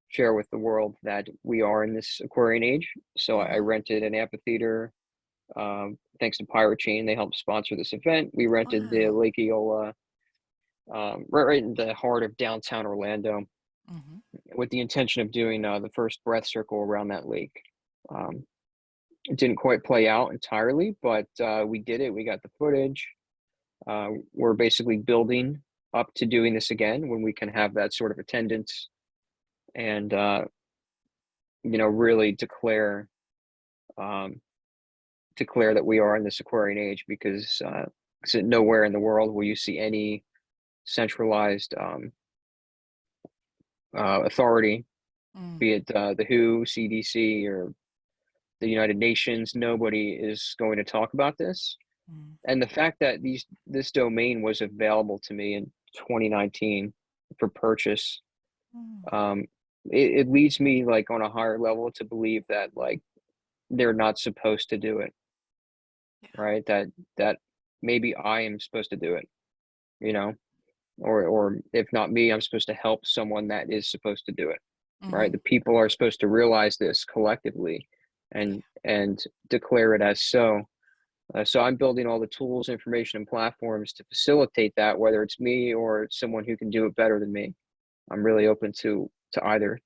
Speaker 2: share with the world that we are in this Aquarian age. So I
Speaker 1: Hmm.
Speaker 2: rented an amphitheater. Thanks to Pirate Chain, they helped sponsor this event. We rented the
Speaker 1: Wow.
Speaker 2: Lake Eola, right in the heart of downtown Orlando,
Speaker 1: Hmm.
Speaker 2: with the intention of doing the first breath circle around that lake. It didn't quite play out entirely, but we did it. We got the footage. We're basically building up to doing this again when we can have that sort of attendance and really um, declare that we are in this Aquarian age, because nowhere in the world will you see any centralized authority,
Speaker 1: Mm,
Speaker 2: be it the WHO, CDC, or the United Nations. Nobody is going to talk about this.
Speaker 1: mm,
Speaker 2: And the fact that this domain was available to me in 2019 for purchase,
Speaker 1: mm.
Speaker 2: um, it leads me like on a higher level to believe that like they're not supposed to do it,
Speaker 1: Yeah.
Speaker 2: right? That maybe I am supposed to do it, you know, or if not me, I'm supposed to help someone that is supposed to do it, right?
Speaker 1: Mm-hmm.
Speaker 2: The people are supposed to realize this collectively
Speaker 1: Yeah.
Speaker 2: and declare it as so. So I'm building all the tools, information, and platforms to facilitate that, whether it's me or someone who can do it better than me. I'm really open to either.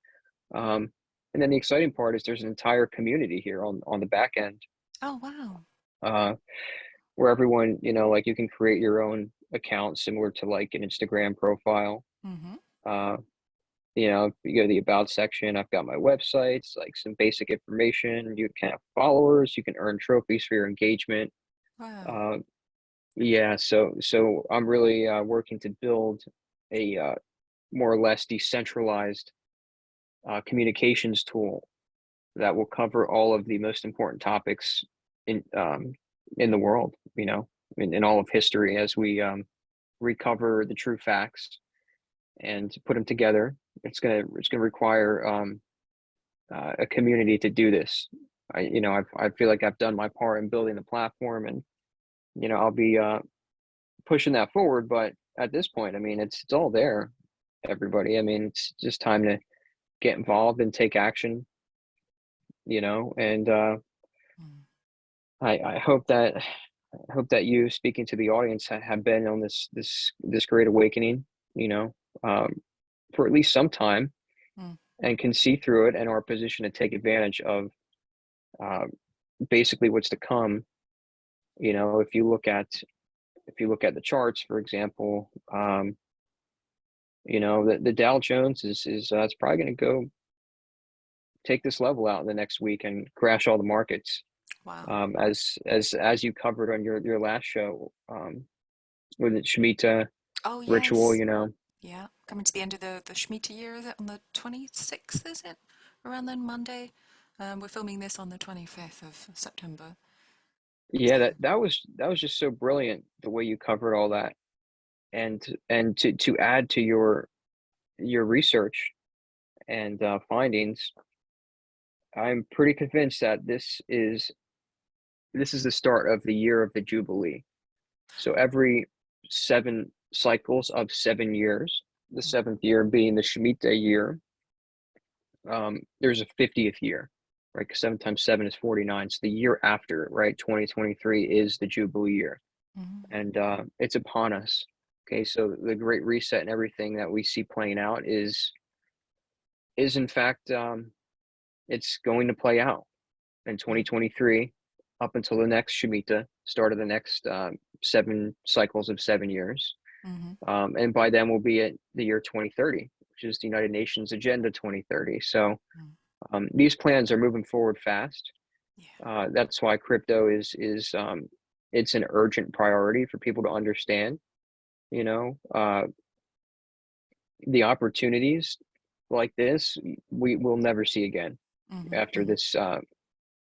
Speaker 2: Um, and then the exciting part is there's an entire community here on the back end,
Speaker 1: Oh, wow.
Speaker 2: uh, where everyone, like you can create your own account similar to like an Instagram profile.
Speaker 1: Mm-hmm.
Speaker 2: Uh, you go to the about section. I've got my websites, like some basic information. You can have followers. You can earn trophies for your engagement.
Speaker 1: Wow.
Speaker 2: Uh, Yeah, so I'm really working to build a more or less decentralized communications tool that will cover all of the most important topics in in the world, in all of history, as we recover the true facts and put them together. It's gonna require a community to do this. I feel like I've done my part in building the platform, and I'll be pushing that forward. But at this point, I mean, it's all there, everybody. I mean, it's just time to get involved and take action, and
Speaker 1: Mm.
Speaker 2: I hope that you, speaking to the audience, have been on this great awakening, you know, um, for at least some time,
Speaker 1: Mm.
Speaker 2: and can see through it and are positioned to take advantage of uh, basically what's to come. If you look at the charts, for example, the Dow Jones is it's probably going to go take this level out in the next week and crash all the markets.
Speaker 1: Wow.
Speaker 2: As you covered on your last show, with the Shemitah
Speaker 1: Oh,
Speaker 2: ritual,
Speaker 1: yes. Yeah. Coming to the end of the Shemitah year, is it on the 26th, is it? Around then, Monday? We're filming this on the 25th of September.
Speaker 2: yeah,
Speaker 1: So,
Speaker 2: that was just so brilliant the way you covered all that, and to add to your research and findings. I'm pretty convinced that this is the start of the year of the Jubilee. So every 7 cycles of 7 years, the
Speaker 1: mm,
Speaker 2: seventh year being the Shemitah year, there's a 50th year, right? Because 7 times 7 is 49. So the year after, right, 2023 is the Jubilee year,
Speaker 1: mm,
Speaker 2: and it's upon us. Okay, so the Great Reset and everything that we see playing out is in fact, it's going to play out in
Speaker 1: mm,
Speaker 2: 2023 up until the next Shemitah, start of the next 7 cycles of 7 years.
Speaker 1: mm,
Speaker 2: And by then we'll be at the year 2030, which is the United Nations Agenda 2030. So
Speaker 1: mm.
Speaker 2: these plans are moving forward fast.
Speaker 1: Yeah.
Speaker 2: That's why crypto is it's an urgent priority for people to understand. You know, the opportunities like this we will never see again
Speaker 1: Mm,
Speaker 2: after
Speaker 1: mm.
Speaker 2: this.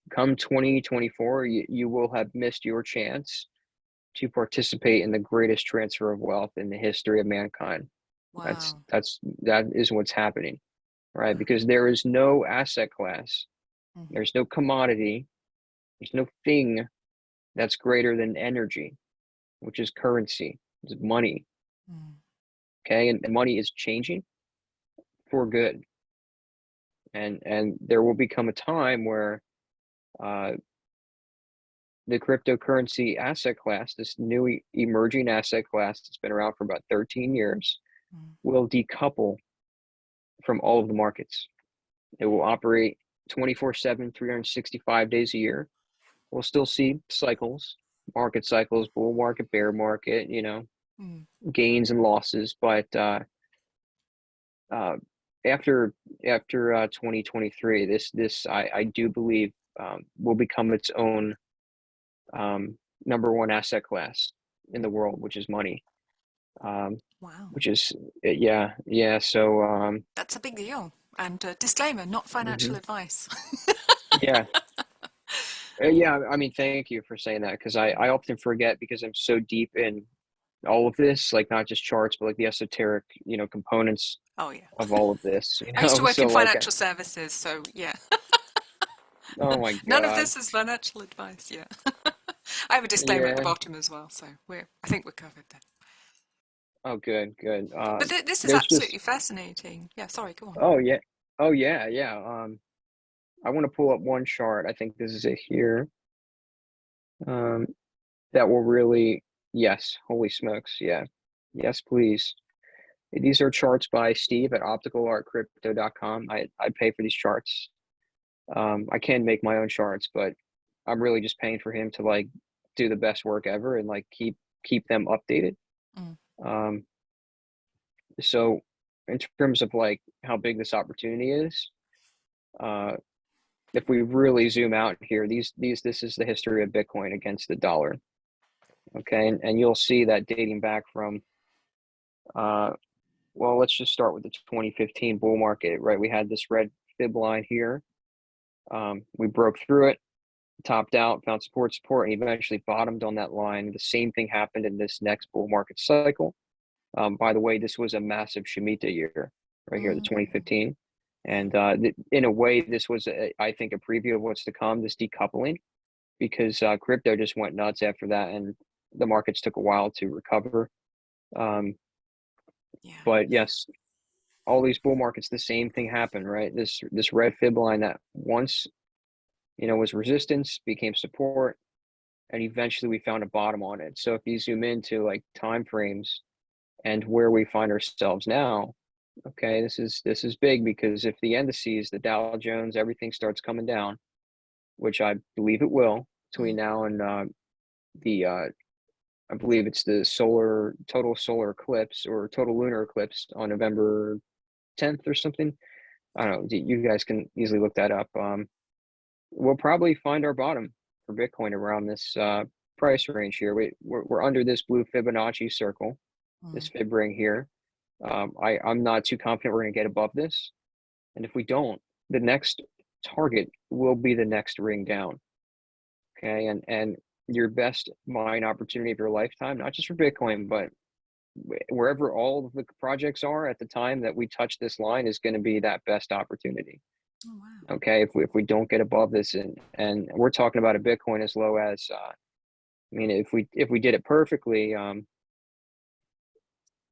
Speaker 2: Come 2024, you will have missed your chance to participate in the greatest transfer of wealth in the history of mankind. That's
Speaker 1: Wow.
Speaker 2: that's that is what's happening, right?
Speaker 1: Wow.
Speaker 2: Because there is no asset class,
Speaker 1: Mm,
Speaker 2: there's no commodity, there's no thing that's greater than energy, which is currency, it's money.
Speaker 1: mm,
Speaker 2: Okay, and money is changing for good, and there will become a time where uh, the cryptocurrency asset class, this new emerging asset class that's been around for about 13 years,
Speaker 1: mm,
Speaker 2: will decouple from all of the markets. It will operate 24/7, 365 days a year. We'll still see cycles, market cycles, bull market, bear market,
Speaker 1: Mm.
Speaker 2: gains and losses. But uh, after 2023, this I do believe will become its own number one asset class in the world, which is money. Um,
Speaker 1: Wow.
Speaker 2: which is yeah. So
Speaker 1: That's a big deal. And disclaimer, not financial
Speaker 2: mhm,
Speaker 1: advice.
Speaker 2: yeah. Yeah, I mean, thank you for saying that because I often forget because I'm so deep in all of this, like not just charts, but like the esoteric, components
Speaker 1: Oh, yeah.
Speaker 2: of all of this,
Speaker 1: I used to work
Speaker 2: So
Speaker 1: in
Speaker 2: like,
Speaker 1: financial services, so yeah.
Speaker 2: oh my
Speaker 1: None of
Speaker 2: God.
Speaker 1: this is financial advice, yeah. I have a disclaimer at the
Speaker 2: Yeah.
Speaker 1: bottom as well, so I think we're covered there.
Speaker 2: Oh, good, good.
Speaker 1: But this is
Speaker 2: There's just,
Speaker 1: absolutely fascinating. Yeah, sorry, go on.
Speaker 2: oh yeah. Oh yeah, yeah. I want to pull up one chart. I think this is it here. Um, that will really, yes, holy smokes. Yeah. Yes, please. These are charts by Steve at opticalartcrypto.com. I pay for these charts. I can make my own charts, but I'm really just paying for him to like do the best work ever and like keep them updated.
Speaker 1: Mm.
Speaker 2: Um, so in terms of like how big this opportunity is, uh, if we really zoom out here, this is the history of Bitcoin against the dollar. Okay, and you'll see that dating back from uh, well, let's just start with the 2015 bull market, right? We had this red fib line here. We broke through it, topped out, found support, and eventually bottomed on that line. The same thing happened in this next bull market cycle. By the way, this was a massive Shemitah year right here, the
Speaker 1: Mm.
Speaker 2: 2015.
Speaker 1: Yeah.
Speaker 2: And in a way, this was, I think, a preview of what's to come, this decoupling, because crypto just went nuts after that, and the markets took a while to recover. Um,
Speaker 1: Yeah.
Speaker 2: but yes, all these bull markets, the same thing happened, right? This red fib line that once, was resistance became support, and eventually we found a bottom on it. So if you zoom into like time frames and where we find ourselves now, okay, this is big because if the indices, the Dow Jones, everything starts coming down, which I believe it will between
Speaker 1: Mm.
Speaker 2: now and the I believe it's the total solar eclipse or total lunar eclipse on November 10th or something. I don't know. You guys can easily look that up. We'll probably find our bottom for Bitcoin around this price range here. We're under this blue Fibonacci circle, this
Speaker 1: Mm.
Speaker 2: fib ring here. I'm not too confident we're going to get above this. And if we don't, the next target will be the next ring down. Okay. And your best buying opportunity of your lifetime, not just for Bitcoin, but wherever all of the projects are at the time that we touch this line is going to be that best opportunity.
Speaker 1: Oh, wow.
Speaker 2: Okay. If we don't get above this and we're talking about a Bitcoin as low as, I mean, if we did it perfectly,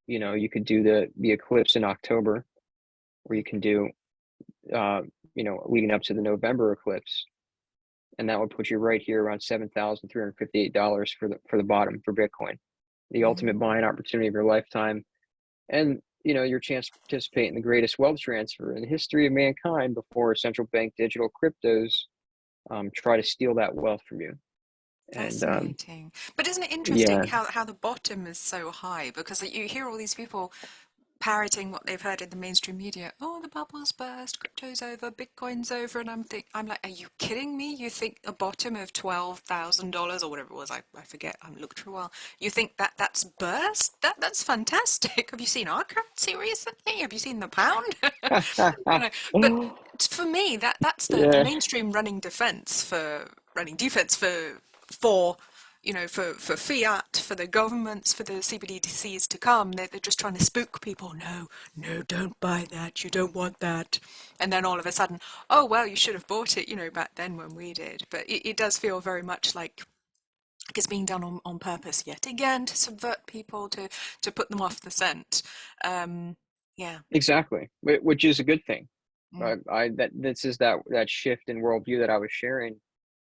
Speaker 2: you could do the eclipse in October, or you can do, uh, leading up to the November eclipse, and that would put you right here around $7,358 for the bottom for Bitcoin, the ultimate
Speaker 1: Mm.
Speaker 2: buying opportunity of your lifetime, and your chance to participate in the greatest wealth transfer in the history of mankind before central bank digital cryptos try to steal that wealth from you. And
Speaker 1: Fascinating. But isn't it interesting
Speaker 2: yeah,
Speaker 1: how the bottom is so high? Because you hear all these people parroting what they've heard in the mainstream media. Oh, the bubble's burst, crypto's over, Bitcoin's over, and I'm like, are you kidding me? You think a bottom of $12,000 or whatever it was? I forget. I haven't looked for a while. You think that's burst? That's fantastic. Have you seen our currency recently? Have you seen the pound? But for me, that's the
Speaker 2: yeah,
Speaker 1: mainstream running defense for for fiat, for the governments, for the CBDCs to come. They're just trying to spook people. No, no, don't buy that. You don't want that. And then all of a sudden, oh, well, you should have bought it, back then when we did. But it does feel very much like it's being done on purpose yet again to subvert people, to put them off the scent. Um, yeah.
Speaker 2: exactly, which is a good thing.
Speaker 1: Mm.
Speaker 2: That this is that shift in worldview that I was sharing.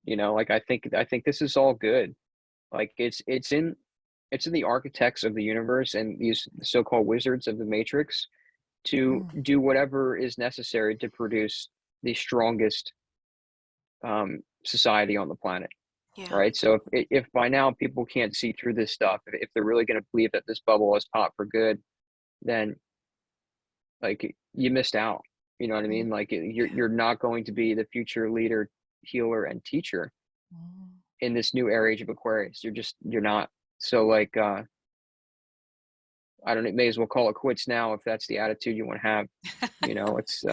Speaker 2: Like I think this is all good. Like it's in the architects of the universe and these so-called wizards of the matrix to
Speaker 1: Mm.
Speaker 2: do whatever is necessary to produce the strongest society on the planet,
Speaker 1: Yeah.
Speaker 2: right? So if by now people can't see through this stuff, if they're really going to believe that this bubble is popped for good, then like you missed out. You know what I
Speaker 1: Mm.
Speaker 2: mean? Like
Speaker 1: Yeah.
Speaker 2: you're not going to be the future leader, healer, and teacher
Speaker 1: Mm.
Speaker 2: in this new era age of Aquarius. You're not. So like I don't know, may as well call it quits now if that's the attitude you want to have. You know, it's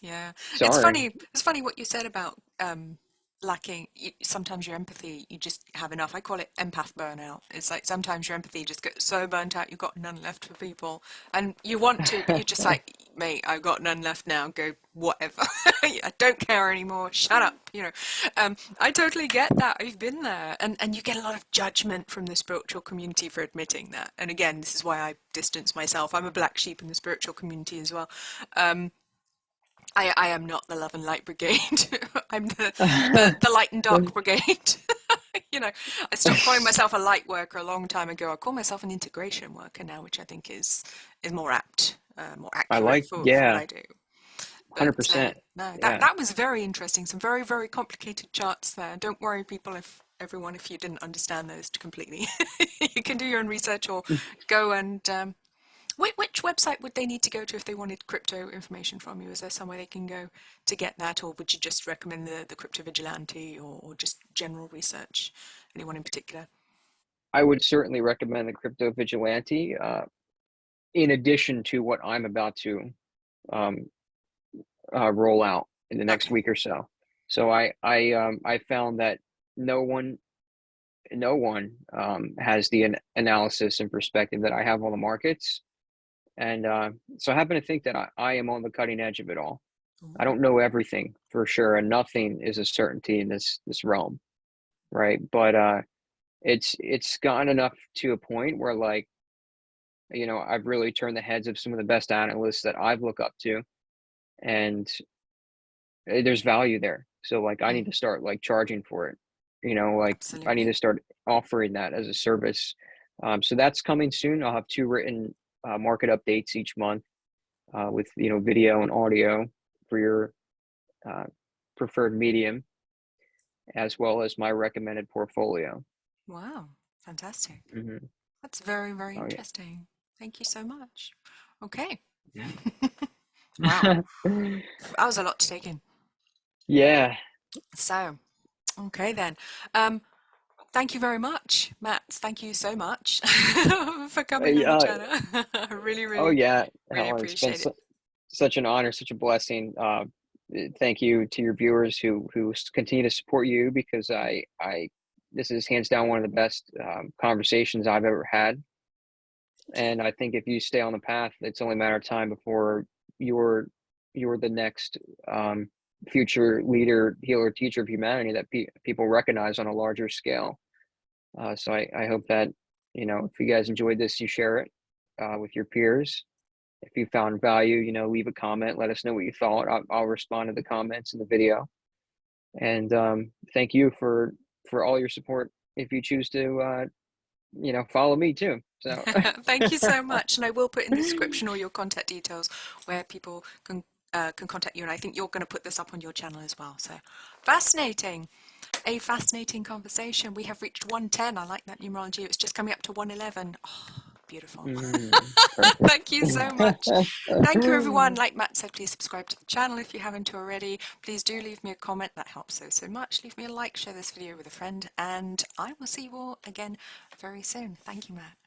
Speaker 1: Yeah, it's
Speaker 2: sorry.
Speaker 1: funny. It's funny what you said about lacking. Sometimes your empathy, you just have enough. I call it empath burnout. It's like sometimes your empathy just gets so burnt out, you've got none left for people, and you want to, but you're just like, mate, I've got none left now. Go whatever. I don't care anymore. Shut up. I totally get that. I've been there, and you get a lot of judgment from the spiritual community for admitting that. And again, this is why I distance myself. I'm a black sheep in the spiritual community as well. Um, I am not the love and light brigade. I'm the light and dark brigade. you know, I stopped calling myself a light worker a long time ago. I call myself an integration worker now, which I think is more apt, more
Speaker 2: I
Speaker 1: accurate
Speaker 2: like,
Speaker 1: for what
Speaker 2: yeah,
Speaker 1: I do. But
Speaker 2: 100%.
Speaker 1: no, that
Speaker 2: Yeah.
Speaker 1: that was very interesting. Some very, very complicated charts there. Don't worry, people, if everyone, if you didn't understand those completely, you can do your own research or go and which website would they need to go to if they wanted crypto information from you? Is there somewhere they can go to get that, or would you just recommend the Crypto Vigilante, or just general research? Anyone in particular?
Speaker 2: I would certainly recommend the Crypto Vigilante, in addition to what I'm about to um, roll out in the next
Speaker 1: Okay.
Speaker 2: week or so. So I found that no one has the analysis and perspective that I have on the markets, and so I happen to think that I am on the cutting edge of it all. I
Speaker 1: Ooh.
Speaker 2: don't know everything for sure, and nothing is a certainty in this realm, right? But it's gotten enough to a point where like I've really turned the heads of some of the best analysts that I've looked up to, and there's value there. So like I need
Speaker 1: Mm,
Speaker 2: to start like charging for it. Like I need
Speaker 1: absolutely.
Speaker 2: to start offering that as a service. So that's coming soon. I'll have two written market updates each month with video and audio for your uh, preferred medium, as well as my recommended portfolio.
Speaker 1: Wow. Fantastic.
Speaker 2: Hmm.
Speaker 1: That's very, very
Speaker 2: Oh
Speaker 1: interesting. Thank you so much. Okay.
Speaker 2: yeah.
Speaker 1: Wow. That was a lot to take in.
Speaker 2: Yeah.
Speaker 1: So, okay then. Um, Thank you very much, Matt. Thank you so much for coming on the
Speaker 2: Uh,
Speaker 1: channel. I really,
Speaker 2: oh
Speaker 1: really,
Speaker 2: yeah,
Speaker 1: really
Speaker 2: Helen. It's been
Speaker 1: appreciate it.
Speaker 2: such an honor, such a blessing. Thank you to your viewers who continue to support you, because I this is hands down one of the best conversations I've ever had.
Speaker 1: Thank you.
Speaker 2: And I think if you stay on the path, it's only a matter of time before you're you're the next future leader, healer, teacher of humanity that people recognize on a larger scale. So I hope that if you guys enjoyed this, you share it with your peers. If you found value, leave a comment. Let us know what you thought. I'll respond to the comments in the video. And thank you for all your support. If you choose to, follow me too. So
Speaker 1: Thank you so much. And I will put in the description all your contact details where people can contact you. And I think you're going to put this up on your channel as well. So fascinating. A fascinating conversation. We have reached 110. I like that numerology. It's just coming up to 111. Oh, beautiful.
Speaker 2: Perfect.
Speaker 1: Thank you so much. Thank you, everyone. Like Matt said, please subscribe to the channel if you haven't already. Please do leave me a comment. That helps so, so much. Leave me a like, share this video with a friend, and I will see you all again very soon. Thank you, Matt.